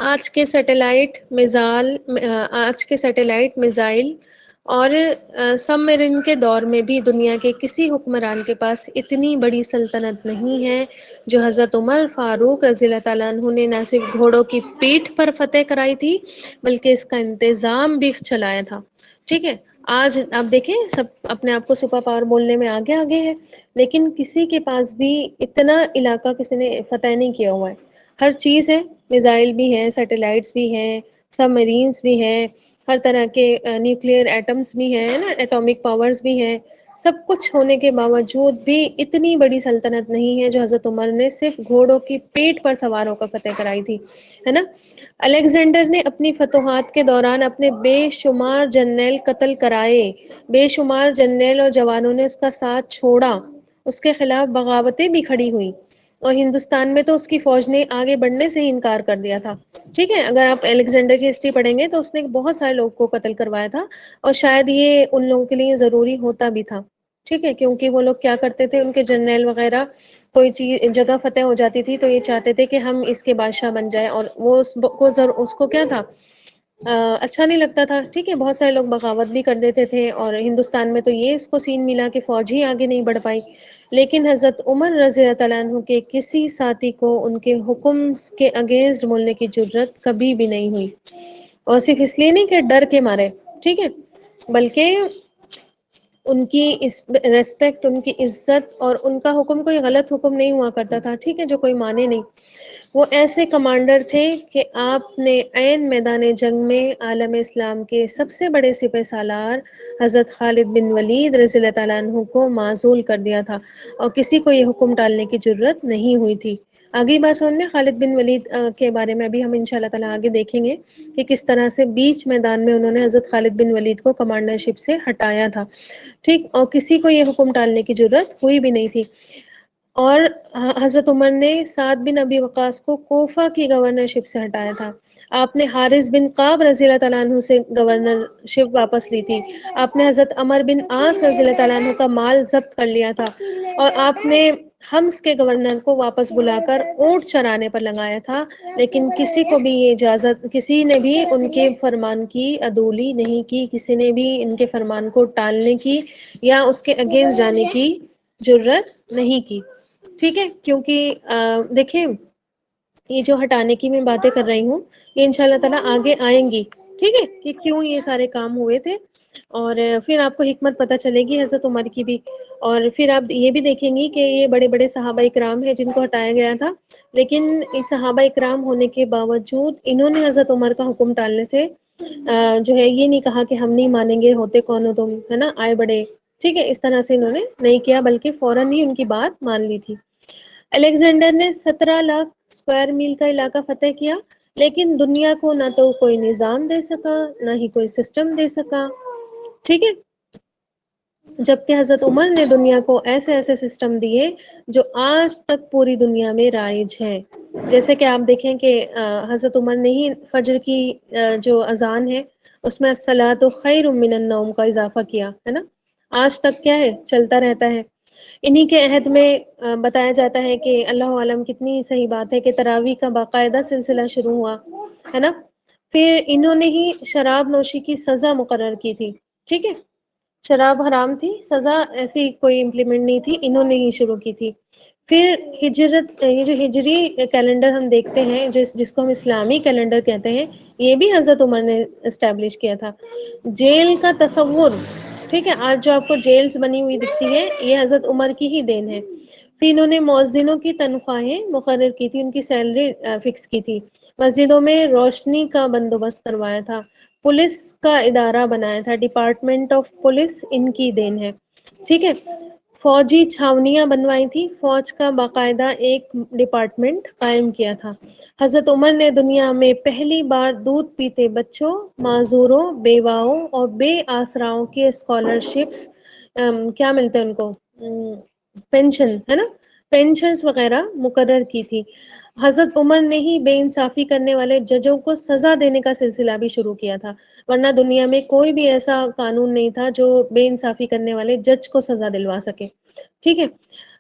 آج کے سیٹلائٹ میزائل اور سب مرین کے دور میں بھی دنیا کے کسی حکمران کے پاس اتنی بڑی سلطنت نہیں ہے جو حضرت عمر فاروق رضی اللہ تعالیٰ عنہ نے نہ صرف گھوڑوں کی پیٹھ پر فتح کرائی تھی بلکہ اس کا انتظام بھی چلایا تھا، ٹھیک ہے؟ آج آپ دیکھیں سب اپنے آپ کو سپر پاور بولنے میں آگے آگے ہے، لیکن کسی کے پاس بھی اتنا علاقہ کسی نے فتح نہیں کیا ہوا ہے۔ ہر چیز ہے، میزائل بھی ہیں، سیٹلائٹس بھی ہیں، سب مرینس بھی ہیں، ہر طرح کے نیوکلیئر ایٹمز بھی ہیں نا، ایٹامک پاورز بھی ہیں، سب کچھ ہونے کے باوجود بھی اتنی بڑی سلطنت نہیں ہے جو حضرت عمر نے صرف گھوڑوں کی پیٹھ پر سوار ہو کر فتح کرائی تھی، ہے نا؟ الیگزینڈر نے اپنی فتوحات کے دوران اپنے بے شمار جرنیل قتل کرائے، بے شمار جرنیل اور جوانوں نے اس کا ساتھ چھوڑا، اس کے خلاف بغاوتیں بھی کھڑی ہوئی، اور ہندوستان میں تو اس کی فوج نے آگے بڑھنے سے ہی انکار کر دیا تھا، ٹھیک ہے؟ اگر آپ الیگزینڈر کی ہسٹری پڑھیں گے تو اس نے بہت سارے لوگ کو قتل کروایا تھا، اور شاید یہ ان لوگوں کے لیے ضروری ہوتا بھی تھا، ٹھیک ہے؟ کیونکہ وہ لوگ کیا کرتے تھے، ان کے جرنیل وغیرہ کوئی چیز جگہ فتح ہو جاتی تھی تو یہ چاہتے تھے کہ ہم اس کے بادشاہ بن جائیں، اور وہ اس کو کیا تھا، اچھا نہیں لگتا تھا، ٹھیک ہے؟ بہت سارے لوگ بغاوت بھی کر دیتے تھے، اور ہندوستان میں تو یہ اس کو سین ملا کہ فوج ہی آگے نہیں بڑھ پائی، لیکن حضرت عمر رضی اللہ تعالیٰ عنہ کے کسی ساتھی کو ان کے حکم کے اگینسٹ بولنے کی جرت کبھی بھی نہیں ہوئی، اور صرف اس لیے نہیں کہ ڈر کے مارے، ٹھیک ہے؟ بلکہ ان کی ریسپیکٹ، ان کی عزت، اور ان کا حکم کوئی غلط حکم نہیں ہوا کرتا تھا، ٹھیک ہے؟ جو کوئی مانے نہیں۔ وہ ایسے کمانڈر تھے کہ آپ نے عین میدان جنگ میں عالم اسلام کے سب سے بڑے سپہ سالار حضرت خالد بن ولید رضی اللہ تعالیٰ عنہ کو معزول کر دیا تھا، اور کسی کو یہ حکم ٹالنے کی جرت نہیں ہوئی تھی۔ آگے بات سن میں خالد بن ولید کے بارے میں ابھی ہم انشاءاللہ تعالیٰ آگے دیکھیں گے کہ کس طرح سے بیچ میدان میں انہوں نے حضرت خالد بن ولید کو کمانڈرشپ سے ہٹایا تھا، ٹھیک، اور کسی کو یہ حکم ٹالنے کی جرت ہوئی بھی نہیں تھی۔ اور حضرت عمر نے سعد بن ابی وقاص کو کوفہ کی گورنرشپ سے ہٹایا تھا، آپ نے حارث بن قاب رضی اللہ تعالیٰ عنہ سے گورنرشپ واپس لی تھی، آپ نے حضرت عمر بن عاص رضی اللہ تعالیٰ عنہ کا مال ضبط کر لیا تھا، اور آپ نے حمص کے گورنر کو واپس بلا کر اونٹ چرانے پر لگایا تھا، لیکن کسی کو بھی یہ اجازت، کسی نے بھی ان کے فرمان کی عدولی نہیں کی، کسی نے بھی ان کے فرمان کو ٹالنے کی یا اس کے اگینسٹ جانے کی جرت نہیں کی، ٹھیک ہے؟ کیونکہ دیکھیں یہ جو ہٹانے کی میں باتیں کر رہی ہوں یہ انشاءاللہ تعالیٰ آگے آئیں گی، ٹھیک ہے؟ کہ کیوں یہ سارے کام ہوئے تھے، اور پھر آپ کو حکمت پتہ چلے گی حضرت عمر کی بھی. اور پھر آپ یہ بھی دیکھیں گی کہ یہ بڑے بڑے صحابہ اکرام ہیں جن کو ہٹایا گیا تھا، لیکن اس صحابہ اکرام ہونے کے باوجود انہوں نے حضرت عمر کا حکم ٹالنے سے جو ہے یہ نہیں کہا کہ ہم نہیں مانیں گے، ہوتے کون ہو تم، ہے نا، آئے بڑے. ٹھیک ہے، اس طرح سے انہوں نے نہیں کیا بلکہ فوراً ہی ان کی بات مان لی تھی. الیگزینڈر نے 17 لاکھ اسکوائر میل کا علاقہ فتح کیا، لیکن دنیا کو نہ تو کوئی نظام دے سکا نہ ہی کوئی سسٹم دے سکا. ٹھیک ہے، جبکہ حضرت عمر نے دنیا کو ایسے ایسے سسٹم دیے جو آج تک پوری دنیا میں رائج ہیں. جیسے کہ آپ دیکھیں کہ حضرت عمر نے ہی فجر کی جو اذان ہے اس میں الصلاۃ خیر من النوم کا اضافہ کیا ہے نا، آج تک کیا ہے چلتا رہتا ہے. انہی کے عہد میں بتایا جاتا ہے کہ اللہ عالم کتنی صحیح بات ہے کہ تراویح کا باقاعدہ سلسلہ شروع ہوا ہے نا. پھر انہوں نے ہی شراب نوشی کی سزا مقرر کی تھی. ٹھیک ہے، شراب حرام تھی، سزا ایسی کوئی امپلیمنٹ نہیں تھی، انہوں نے ہی شروع کی تھی. پھر ہجرت، یہ جو ہجری کیلنڈر ہم دیکھتے ہیں جس کو ہم اسلامی کیلنڈر کہتے ہیں، یہ بھی حضرت عمر نے اسٹیبلش کیا تھا. جیل کا تصور، ٹھیک ہے، آج جو آپ کو جیلز بنی ہوئی دکھتی ہے یہ حضرت عمر کی ہی دین ہے. پھر انہوں نے مؤذنوں کی تنخواہیں مقرر کی تھی، ان کی سیلری فکس کی تھی. مسجدوں میں روشنی کا بندوبست کروایا تھا. پولیس کا ادارہ بنایا تھا، ڈپارٹمنٹ آف پولیس ان کی دین ہے. ٹھیک ہے، فوجی چھاونیاں بنوائی تھی، فوج کا باقاعدہ ایک ڈپارٹمنٹ قائم کیا تھا. حضرت عمر نے دنیا میں پہلی بار دودھ پیتے بچوں، معذوروں، بیواؤں اور بے آسراؤں کے اسکالرشپس کیا ملتے ہیں ان کو، پینشن ہے نا، پینشنز وغیرہ مقرر کی تھی. حضرت عمر نے ہی بے انصافی کرنے والے ججوں کو سزا دینے کا سلسلہ بھی شروع کیا تھا، ورنہ دنیا میں کوئی بھی ایسا قانون نہیں تھا جو بے انصافی کرنے والے جج کو سزا دلوا سکے. ٹھیک ہے،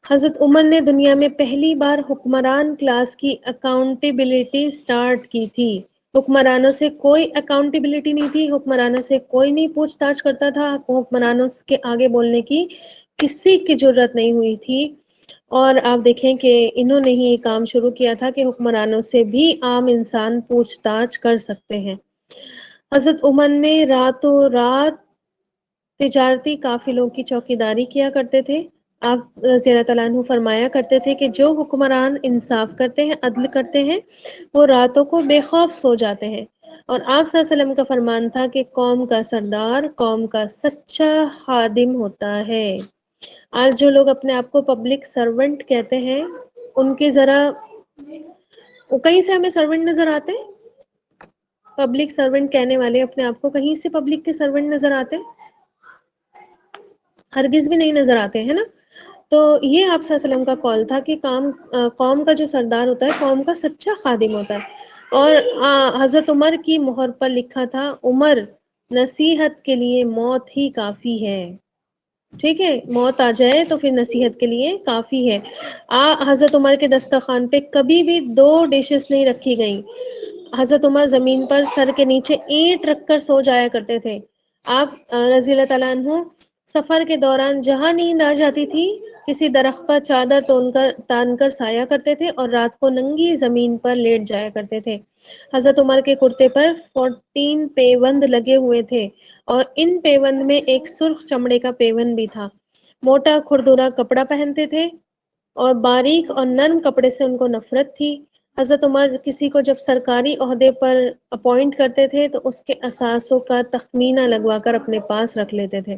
حضرت عمر نے دنیا میں پہلی بار حکمران کلاس کی اکاؤنٹیبلٹی اسٹارٹ کی تھی. حکمرانوں سے کوئی اکاؤنٹیبلٹی نہیں تھی، حکمرانوں سے کوئی نہیں پوچھ تاچھ کرتا تھا، حکمرانوں کے آگے بولنے کی کسی کی ضرورت نہیں ہوئی تھی. اور آپ دیکھیں کہ انہوں نے ہی یہ کام شروع کیا تھا کہ حکمرانوں سے بھی عام انسان پوچھ تاچھ کر سکتے ہیں. حضرت عمر نے راتوں رات تجارتی قافلوں کی چوکیداری کیا کرتے تھے. آپ رضی اللہ تعالیٰ عنہ فرمایا کرتے تھے کہ جو حکمران انصاف کرتے ہیں، عدل کرتے ہیں، وہ راتوں کو بے خوف سو جاتے ہیں. اور آپ صلی اللہ علیہ وسلم کا فرمان تھا کہ قوم کا سردار قوم کا سچا خادم ہوتا ہے. آج جو لوگ اپنے آپ کو پبلک سرونٹ کہتے ہیں ان کے ذرا کہیں سے ہمیں سرونٹ نظر آتے ہیں؟ پبلک سرونٹ کہنے والے اپنے آپ کو کہیں سے پبلک کے سرونٹ نظر آتے ہیں؟ ہرگز بھی نہیں نظر آتے ہیں نا. تو یہ آپ صلی اللہ علیہ وسلم کا قول تھا کہ قوم کا جو سردار ہوتا ہے قوم کا سچا خادم ہوتا ہے. اور حضرت عمر کی مہر پر لکھا تھا، عمر نصیحت کے لیے موت ہی کافی ہے. ٹھیک ہے، موت آ جائے تو پھر نصیحت کے لیے کافی ہے. حضرت عمر کے دسترخوان پہ کبھی بھی 2 ڈشز نہیں رکھی گئیں. حضرت عمر زمین پر سر کے نیچے اینٹ رکھ کر سو جایا کرتے تھے. آپ رضی اللہ تعالیٰ عنہ سفر کے دوران جہاں نیند آ جاتی تھی کسی درخت پر چادر تان کر سایہ کرتے تھے اور رات کو ننگی زمین پر لیٹ جایا کرتے تھے. حضرت عمر کے کرتے پر 14 پیوند لگے ہوئے تھے اور ان پیوند میں ایک سرخ چمڑے کا پیوند بھی تھا. موٹا کھردرا کپڑا پہنتے تھے اور باریک اور نرم کپڑے سے ان کو نفرت تھی. حضرت عمر کسی کو جب سرکاری عہدے پر اپوائنٹ کرتے تھے تو اس کے اثاثوں کا تخمینہ لگوا کر اپنے پاس رکھ لیتے تھے.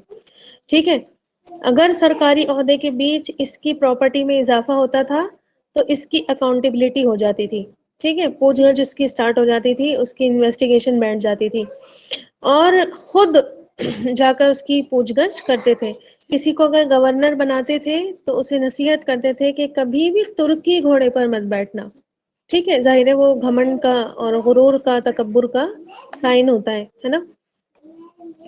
ٹھیک ہے، اگر سرکاری عہدے کے بیچ اس کی پراپرٹی میں اضافہ ہوتا تھا تو اس کی اکاؤنٹیبلٹی ہو جاتی تھی. ٹھیک ہے، پوچھ گچھ اس کی سٹارٹ ہو جاتی تھی، اس کی انویسٹیگیشن بیٹھ جاتی تھی اور خود جا کر اس کی پوچھ گچھ کرتے تھے. کسی کو اگر گورنر بناتے تھے تو اسے نصیحت کرتے تھے کہ کبھی بھی ترکی گھوڑے پر مت بیٹھنا. ٹھیک ہے، ظاہر ہے وہ گھمنڈ کا اور غرور کا تکبر کا سائن ہوتا ہے نا.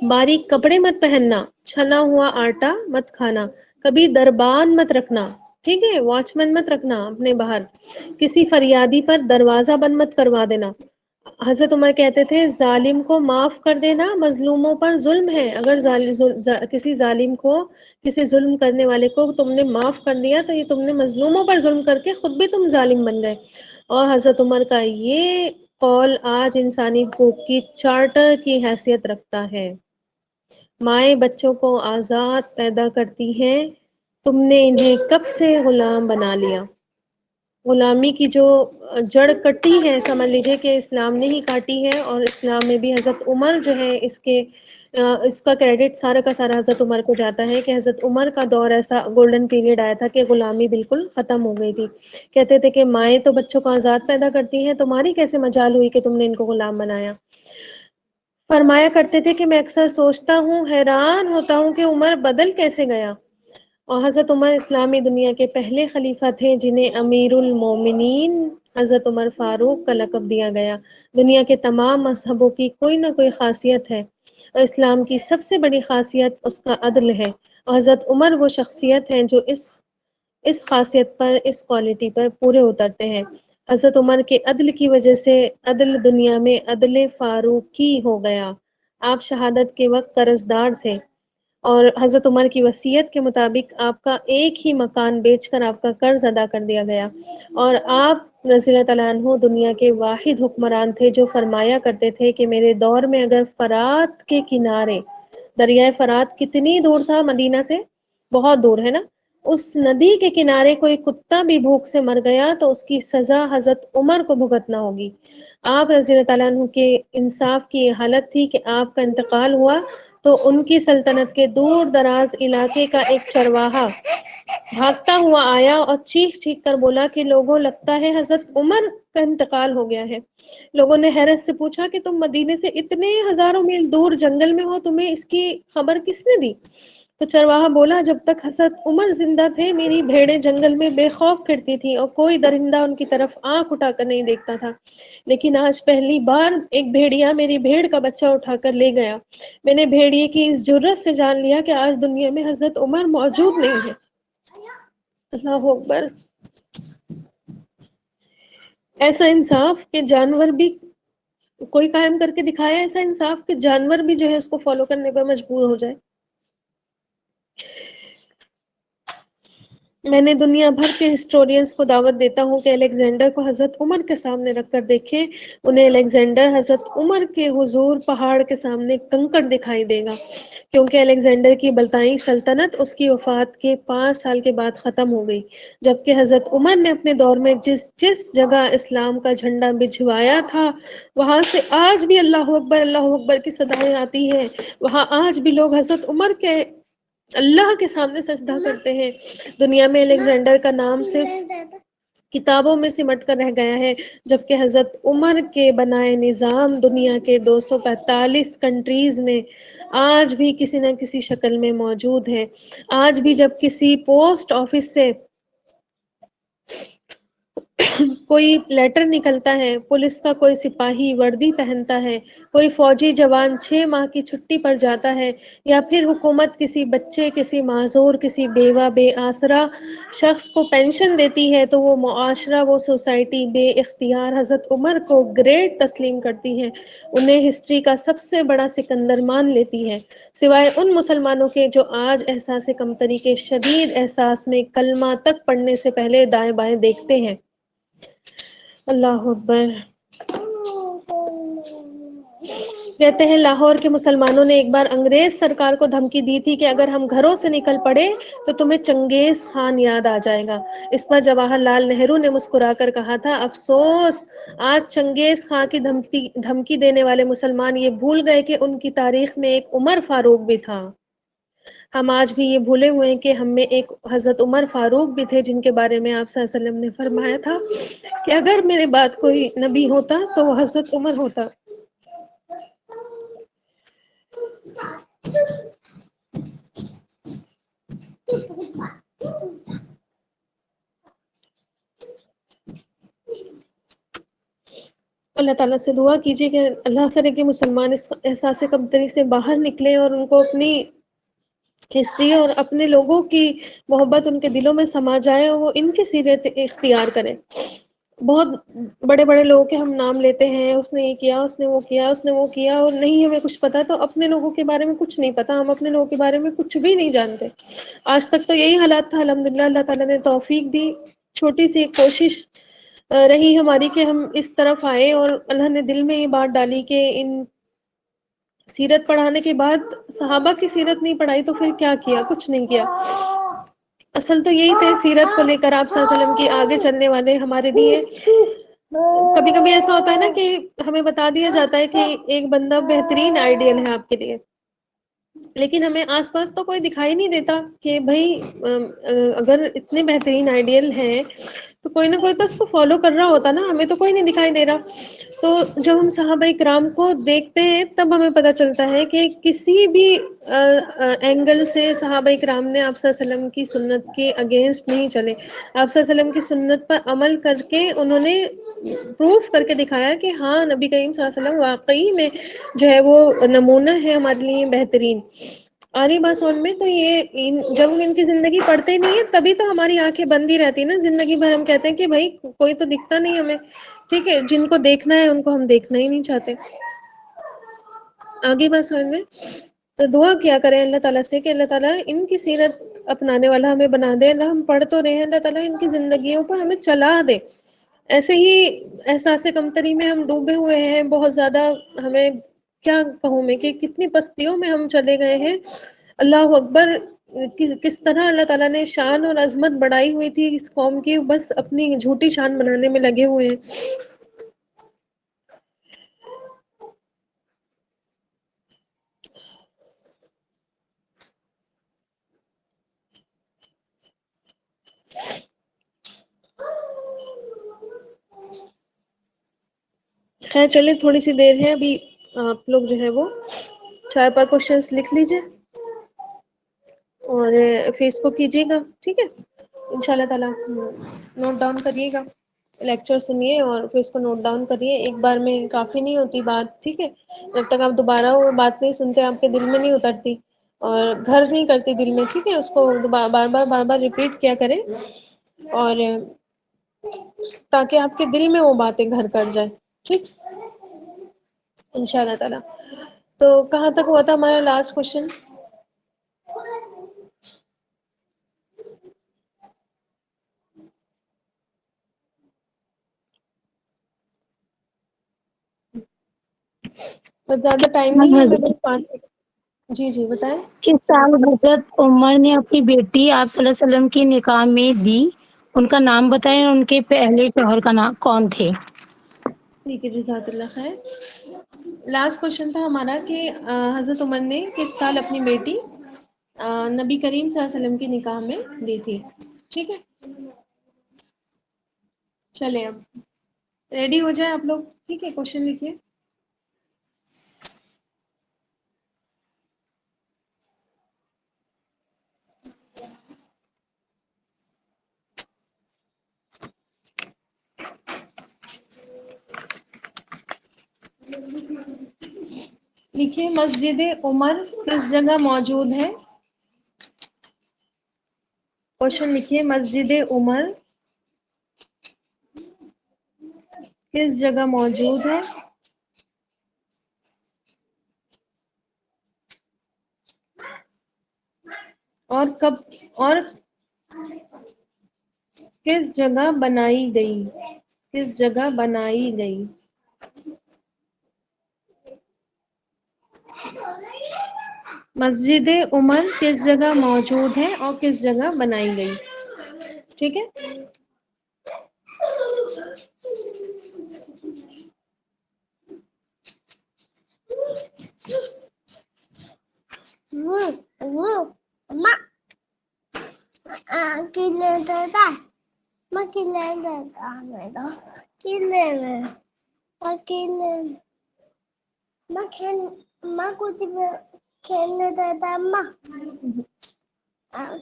باریک کپڑے مت پہننا، چھنا ہوا آٹا مت کھانا، کبھی دربان مت رکھنا. ٹھیک ہے، واچ مین مت رکھنا اپنے باہر، کسی فریادی پر دروازہ بند مت کروا دینا. حضرت عمر کہتے تھے ظالم کو معاف کر دینا مظلوموں پر ظلم ہے. اگر کسی ظالم کو، کسی ظلم کرنے والے کو تم نے معاف کر دیا تو یہ تم نے مظلوموں پر ظلم کر کے خود بھی تم ظالم بن گئے. اور حضرت عمر کا یہ قول آج انسانی حقوق کی چارٹر کی حیثیت رکھتا ہے. مائیں بچوں کو آزاد پیدا کرتی ہیں، تم نے انہیں کب سے غلام بنا لیا۔ غلامی کی جو جڑ کٹی ہے، سمجھ لیجئے کہ اسلام نے ہی کاٹی ہے، اور اسلام میں بھی حضرت عمر جو ہے اس کا کریڈٹ سارا کا سارا حضرت عمر کو جاتا ہے، کہ حضرت عمر کا دور ایسا گولڈن پیریڈ آیا تھا کہ غلامی بالکل ختم ہو گئی تھی۔ کہتے تھے کہ مائیں تو بچوں کو آزاد پیدا کرتی ہیں، تمہاری کیسے مجال ہوئی کہ تم نے ان کو غلام بنایا۔ فرمایا کرتے تھے کہ میں اکثر سوچتا ہوں، حیران ہوتا ہوں کہ عمر بدل کیسے گیا۔ اور حضرت عمر اسلامی دنیا کے پہلے خلیفہ تھے جنہیں امیر المومنین حضرت عمر فاروق کا لقب دیا گیا۔ دنیا کے تمام مذہبوں کی کوئی نہ کوئی خاصیت ہے، اور اسلام کی سب سے بڑی خاصیت اس کا عدل ہے، اور حضرت عمر وہ شخصیت ہیں جو اس خاصیت پر، اس کوالٹی پر پورے اترتے ہیں۔ حضرت عمر کے عدل کی وجہ سے عدل دنیا میں عدل فاروقی ہو گیا۔ آپ شہادت کے وقت قرضدار تھے، اور حضرت عمر کی وصیت کے مطابق آپ کا ایک ہی مکان بیچ کر آپ کا قرض ادا کر دیا گیا، اور آپ رضی اللہ تعالیٰ عنہ دنیا کے واحد حکمران تھے جو فرمایا کرتے تھے کہ میرے دور میں اگر فرات کے کنارے، دریائے فرات کتنی دور تھا مدینہ سے؟ بہت دور ہے نا، اس ندی کے کنارے کوئی کتا بھی بھوک سے مر گیا تو اس کی سزا حضرت عمر کو بھگتنا ہوگی۔ آپ رضی اللہ تعالیٰ عنہ کے انصاف کی یہ حالت تھی کہ آپ کا انتقال ہوا تو ان کی سلطنت کے دور دراز علاقے کا ایک چرواہا بھاگتا ہوا آیا اور چیخ چیخ کر بولا کہ لوگوں، لگتا ہے حضرت عمر کا انتقال ہو گیا ہے۔ لوگوں نے حیرت سے پوچھا کہ تم مدینے سے اتنے ہزاروں میل دور جنگل میں ہو، تمہیں اس کی خبر کس نے دی؟ تو چرواہا بولا، جب تک حضرت عمر زندہ تھے میری بھیڑیں جنگل میں بے خوف پھرتی تھیں اور کوئی درندہ ان کی طرف آنکھ اٹھا کر نہیں دیکھتا تھا، لیکن آج پہلی بار ایک بھیڑیا میری بھیڑ کا بچہ اٹھا کر لے گیا۔ میں نے بھیڑیے کی اس جرت سے جان لیا کہ آج دنیا میں حضرت عمر موجود نہیں ہے۔ اللہ اکبر! ایسا انصاف کہ جانور بھی کوئی قائم کر کے دکھایا، ایسا انصاف کہ جانور بھی جو ہے اس کو فالو کرنے پر مجبور ہو جائے۔ میں نے دنیا بھر کے ہسٹورینز کو دعوت دیتا ہوں کہ الیگزینڈر کو حضرت عمر کے سامنے رکھ کر دیکھیں، انہیں الیگزینڈر حضرت عمر کے حضور پہاڑ کے سامنے کنکر دکھائی دے گا، کیونکہ الیگزینڈر کی بلتائی سلطنت اس کی وفات کے 5 سال کے بعد ختم ہو گئی، جبکہ حضرت عمر نے اپنے دور میں جس جس جگہ اسلام کا جھنڈا بچھوایا تھا وہاں سے آج بھی اللہ اکبر کی صدائیں آتی ہیں، وہاں آج بھی لوگ حضرت عمر کے اللہ کے سامنے سجدہ کرتے ہیں۔ دنیا میں الیگزینڈر کا نام صرف کتابوں میں سمٹ کر رہ گیا ہے، جبکہ حضرت عمر کے بنائے نظام دنیا کے 245 کنٹریز میں آج بھی کسی نہ کسی شکل میں موجود ہے۔ آج بھی جب کسی پوسٹ آفس سے کوئی لیٹر نکلتا ہے، پولیس کا کوئی سپاہی وردی پہنتا ہے، کوئی فوجی جوان 6 ماہ کی چھٹی پر جاتا ہے، یا پھر حکومت کسی بچے، کسی معذور، کسی بیوہ، بے آسرا شخص کو پینشن دیتی ہے، تو وہ معاشرہ، وہ سوسائٹی بے اختیار حضرت عمر کو گریٹ تسلیم کرتی ہے، انہیں ہسٹری کا سب سے بڑا سکندر مان لیتی ہے، سوائے ان مسلمانوں کے جو آج احساس کمتری کے شدید احساس میں کلمہ تک پڑھنے سے پہلے دائیں بائیں دیکھتے ہیں۔ اللہ اکبر! کہتے ہیں لاہور کے مسلمانوں نے ایک بار انگریز سرکار کو دھمکی دی تھی کہ اگر ہم گھروں سے نکل پڑے تو تمہیں چنگیز خان یاد آ جائے گا۔ اس پر جواہر لال نہرو نے مسکرا کر کہا تھا، افسوس! آج چنگیز خان کی دھمکی دینے والے مسلمان یہ بھول گئے کہ ان کی تاریخ میں ایک عمر فاروق بھی تھا۔ ہم آج بھی یہ بھولے ہوئے ہیں کہ ہم میں ایک حضرت عمر فاروق بھی تھے، جن کے بارے میں آپ صلی اللہ علیہ وسلم نے فرمایا تھا کہ اگر میرے بعد کوئی نبی ہوتا تو وہ حضرت عمر ہوتا۔ اللہ تعالیٰ سے دعا کیجیے کہ اللہ کرے کہ مسلمان اس احساس کمتری سے باہر نکلے اور ان کو اپنی ہسٹری اور اپنے لوگوں کی محبت ان کے دلوں میں سما جائے اور وہ ان کی سیرت اختیار کریں۔ بہت بڑے بڑے لوگوں کے ہم نام لیتے ہیں، اس نے یہ کیا، اس نے وہ کیا، اس نے وہ کیا، اور نہیں ہمیں کچھ پتا، تو اپنے لوگوں کے بارے میں کچھ نہیں پتا، ہم اپنے لوگوں کے بارے میں کچھ بھی نہیں جانتے۔ آج تک تو یہی حالات تھا، الحمدللہ اللہ تعالیٰ نے توفیق دی، چھوٹی سی ایک کوشش رہی ہماری کہ ہم اس طرف آئے، اور اللہ نے دل میں یہ بات ڈالی کہ ان سیرت پڑھانے کے بعد صحابہ کی سیرت نہیں پڑھائی تو پھر کیا کیا؟ کچھ نہیں کیا. اصل تو یہی تھے سیرت کو لے کر آپ صلی اللہ علیہ وسلم کی آگے چلنے والے ہمارے لیے. کبھی کبھی ایسا ہوتا ہے نا کہ ہمیں بتا دیا جاتا ہے کہ ایک بندہ بہترین آئیڈیل ہے آپ کے لیے، لیکن ہمیں آس پاس تو کوئی دکھائی نہیں دیتا کہ بھائی اگر اتنے بہترین آئیڈیل ہیں تو کوئی نہ کوئی تو اس کو فالو کر رہا ہوتا نا، ہمیں تو کوئی نہیں دکھائی دے رہا. تو جب ہم صحابہ کرام کو دیکھتے ہیں تب ہمیں پتہ چلتا ہے کہ کسی بھی اینگل سے صحابہ کرام نے آپ صلی اللہ علیہ وسلم کی سنت کے اگینسٹ نہیں چلے. آپ صلی اللہ علیہ وسلم کی سنت پر عمل کر کے انہوں نے پروف کر کے دکھایا کہ ہاں نبی کریم صلی اللہ علیہ وسلم واقعی میں جو ہے وہ نمونہ ہے ہمارے لیے بہترین. آ رہی بات سمجھ میں؟ تو یہ جب ہم ان کی زندگی پڑھتے نہیں ہیں تبھی تو ہماری آنکھیں بند ہی رہتی ہیں نا. زندگی بھر ہم کہتے ہیں کہ بھائی کوئی تو دکھتا نہیں ہمیں، ٹھیک ہے، جن کو دیکھنا ہے ان کو ہم دیکھنا ہی نہیں چاہتے. آگے بات سمجھ میں؟ تو دعا کیا کریں اللہ تعالیٰ سے کہ اللہ تعالیٰ ان کی سیرت اپنانے والا ہمیں بنا دے. اللہ ہم پڑھ تو رہے ہیں، اللہ تعالیٰ ان کی زندگیوں پر ہمیں چلا دے. ایسے ہی احساس کمتری میں ہم ڈوبے ہوئے ہیں بہت زیادہ. ہمیں کیا کہوں میں کہ کتنی پستیوں میں ہم چلے گئے ہیں. اللہ اکبر، کس طرح اللہ تعالیٰ نے شان اور عظمت بڑھائی ہوئی تھی اس قوم کی، بس اپنی جھوٹی شان بنانے میں لگے ہوئے ہیں. خیر چلے، تھوڑی سی دیر ہے ابھی، آپ لوگ جو ہے وہ 4-5 کوشچنس لکھ لیجئے اور پھر اس کو کیجیے گا، ٹھیک ہے ان شاء اللہ تعالیٰ. نوٹ ڈاؤن کریے گا، لیکچر سنیے اور پھر اس کو نوٹ ڈاؤن کریے. ایک بار میں کافی نہیں ہوتی بات، ٹھیک ہے، جب تک آپ دوبارہ وہ بات نہیں سنتے آپ کے دل میں نہیں اترتی اور گھر نہیں کرتی دل میں، ٹھیک ہے. اس کو بار بار ریپیٹ کیا کریں اور تاکہ آپ کے دل میں وہ باتیں گھر کر جائے، ٹھیک، ان شاء اللہ تعالیٰ. تو کہاں تک ہوا تھا ہمارا لاسٹ کوشچن؟ بس زیادہ ٹائم نہیں ہے، میں حضرت بس 5. جی جی بتائیں. کس سال حضرت عمر نے اپنی بیٹی آپ صلی اللہ علیہ وسلم کی نکاح میں دی؟ ان کا نام بتائیں اور ان کے پہلے شوہر کا نام کون تھے؟ ٹھیک ہے، جزاک اللہ خیر. لاسٹ کوشچن تھا ہمارا کہ حضرت عمر نے کس سال اپنی بیٹی نبی کریم صلی اللہ علیہ وسلم کی نکاح میں دی تھی، ٹھیک ہے. چلے اب ریڈی ہو جائیں آپ لوگ، ٹھیک ہے، کوشچن لکھیے. لکھیے مسجد عمر کس جگہ موجود ہے؟ کوشچن لکھیے مسجد عمر کس جگہ موجود ہے؟ اور کب اور کس جگہ بنائی گئی؟ کس جگہ بنائی گئی؟ مسجد عمر کس جگہ موجود ہے اور کس جگہ بنائی گئی؟ ٹھیک ہے.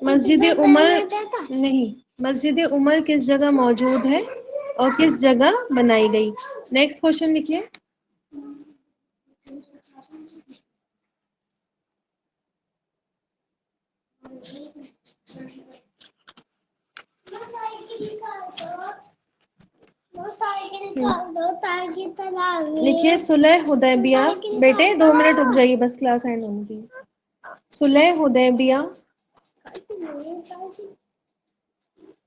مسجد عمر نہیں، مسجد عمر کس جگہ موجود ہے اور کس جگہ بنائی گئی؟ نیکسٹ کوشچن لکھیے. لکھیے صلح حدیبیہ. بیٹے 2 منٹ رک جائیے بس، کلاس اینڈ ہونے کی. صلح حدیبیہ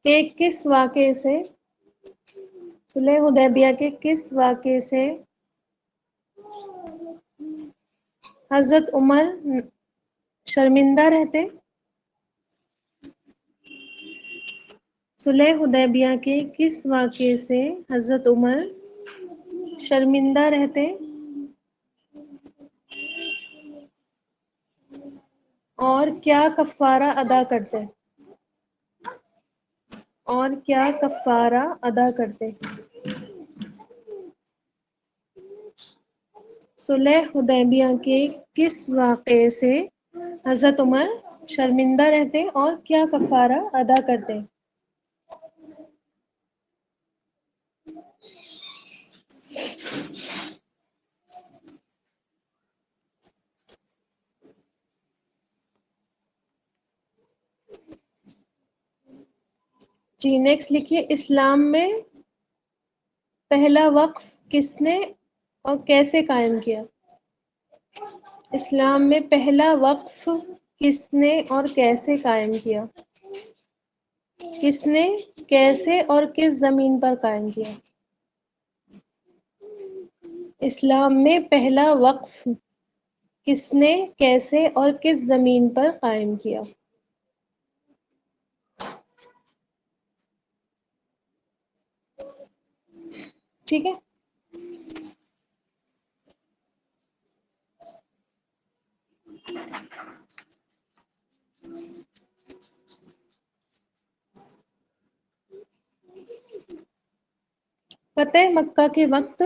کے کس واقعے سے، صلح حدیبیہ کے کس واقعے سے حضرت عمر شرمندہ رہتے؟ صلح حدیبیہ کے کس واقعے سے حضرت عمر شرمندہ رہتے؟ اور کیا کفارہ ادا کرتے؟ اور کیا کفارہ ادا کرتے؟ صلح حدیبیہ کے کس واقعے سے حضرت عمر شرمندہ رہتے اور کیا کفارہ ادا کرتے؟ جی نیکسٹ لکھیے، اسلام میں پہلا وقف کس نے اور کیسے قائم کیا؟ اسلام میں پہلا وقف کس نے اور کیسے قائم کیا؟ کس نے، کیسے اور کس زمین پر قائم کیا؟ اسلام میں پہلا وقف کس نے، کیسے اور کس زمین پر قائم کیا؟ ٹھیک ہے، فتح مکہ کے وقت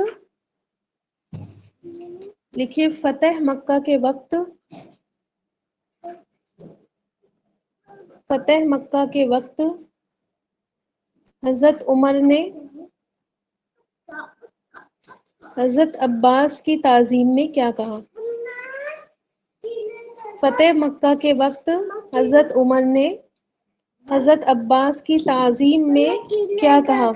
لکھیے، فتح مکہ کے وقت، فتح مکہ کے وقت حضرت عمر نے حضرت عباس کی تعظیم میں کیا کہا؟ فتح مکہ کے وقت حضرت عمر نے حضرت عباس کی تعظیم میں کیا کہا؟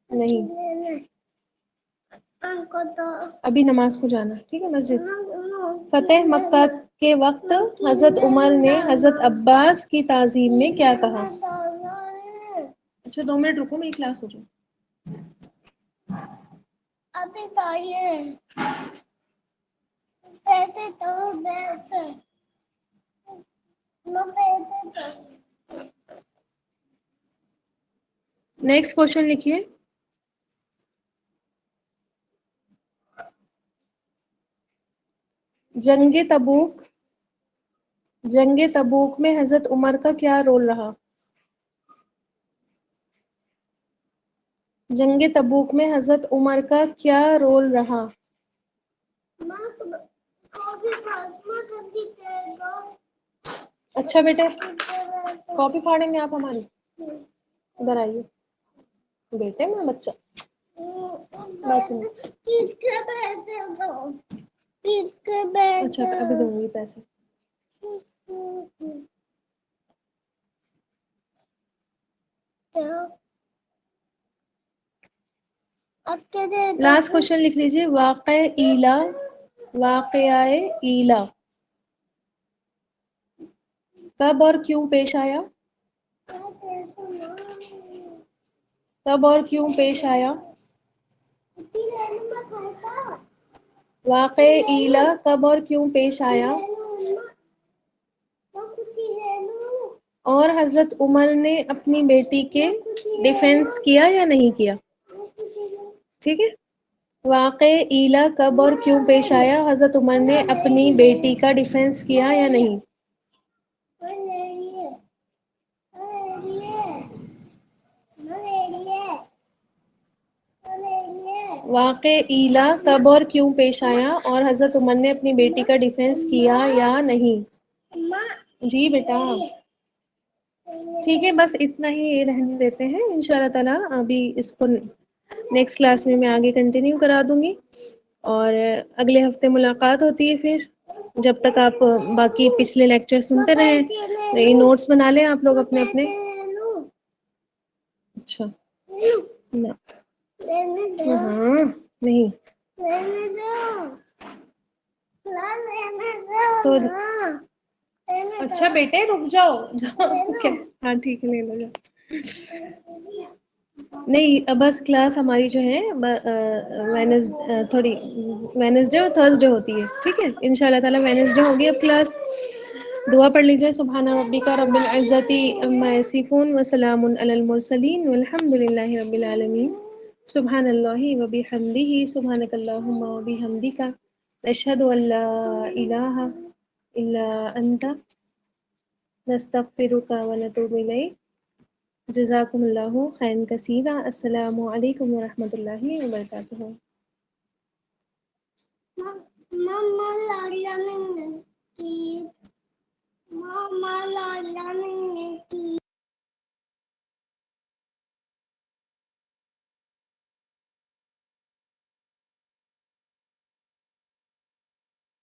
نہیں، ابھی نماز کو جانا، ٹھیک ہے، مسجد۔ فتح مکہ کے وقت حضرت عمر نے حضرت عباس کی تعظیم میں کیا کہا؟ اچھا 2 منٹ رکو، میری کلاس ہو جائے۔ ابھی نیکسٹ کوشچن لکھیے، جنگ تبوک میں حضرت عمر کا کیا رول رہا؟ جنگ تبوک میں حضرت عمر کا کیا رول رہا؟ اچھا بیٹے، کاپی پھاڑیں گے آپ ہماری؟ ادھر آئیے بیٹے، میں بچہ بس اچھا ابھی دوں گی پیسے۔ لاسٹ کوشچن لکھ لیجیے، واقعہ ایلا کب اور کیوں پیش آیا؟ کب اور کیوں پیش آیا؟ واقعہ ایلا کب اور کیوں پیش آیا؟ اور حضرت عمر نے اپنی بیٹی کے ڈیفینس کیا یا نہیں کیا؟ ٹھیک ہے، واقعہ ایلا کب اور کیوں پیش آیا؟ حضرت عمر نے اپنی بیٹی کا ڈیفینس کیا یا نہیں؟ واقعہ ایلا کب اور کیوں پیش آیا اور حضرت عمر نے اپنی بیٹی کا ڈیفینس کیا یا نہیں؟ جی بیٹا، ٹھیک ہے، بس اتنا ہی رہنے دیتے ہیں ان شاء اللہ تعالیٰ۔ ابھی اس کو نیکسٹ کلاس میں آگے کنٹینیو کرا دوں گی، اور اگلے ہفتے ملاقات ہوتی ہے پھر۔ جب تک آپ باقی پچھلے لیکچر سنتے رہیں، یہ نوٹس بنا لیں آپ لوگ اپنے اپنے۔ اچھا ہاں نہیں تو اچھا بیٹے رک جاؤ، ہاں ٹھیک ہے، لے لو جاؤ۔ نہیں بس کلاس ہماری جو ہے تھوڑی وینسڈے اور تھرسڈے ہوتی ہے، ٹھیک ہے ان شاء اللہ تعالی وینسڈے ہوگی اب کلاس. دعا پڑھ لیجیے سبحان ربک رب العزت عما یصفون وسلام علی المرسلین والحمد للہ رب العالمین. سبحان اللہ وبحمدہ سبحانک اللہم وبحمدک اشہد ان لا الہ الا انت نستغفرک ونتوب الیک. جزاکم اللہ خیرا کثیرا. السلام علیکم ورحمۃ اللہ وبرکاتہ. ماما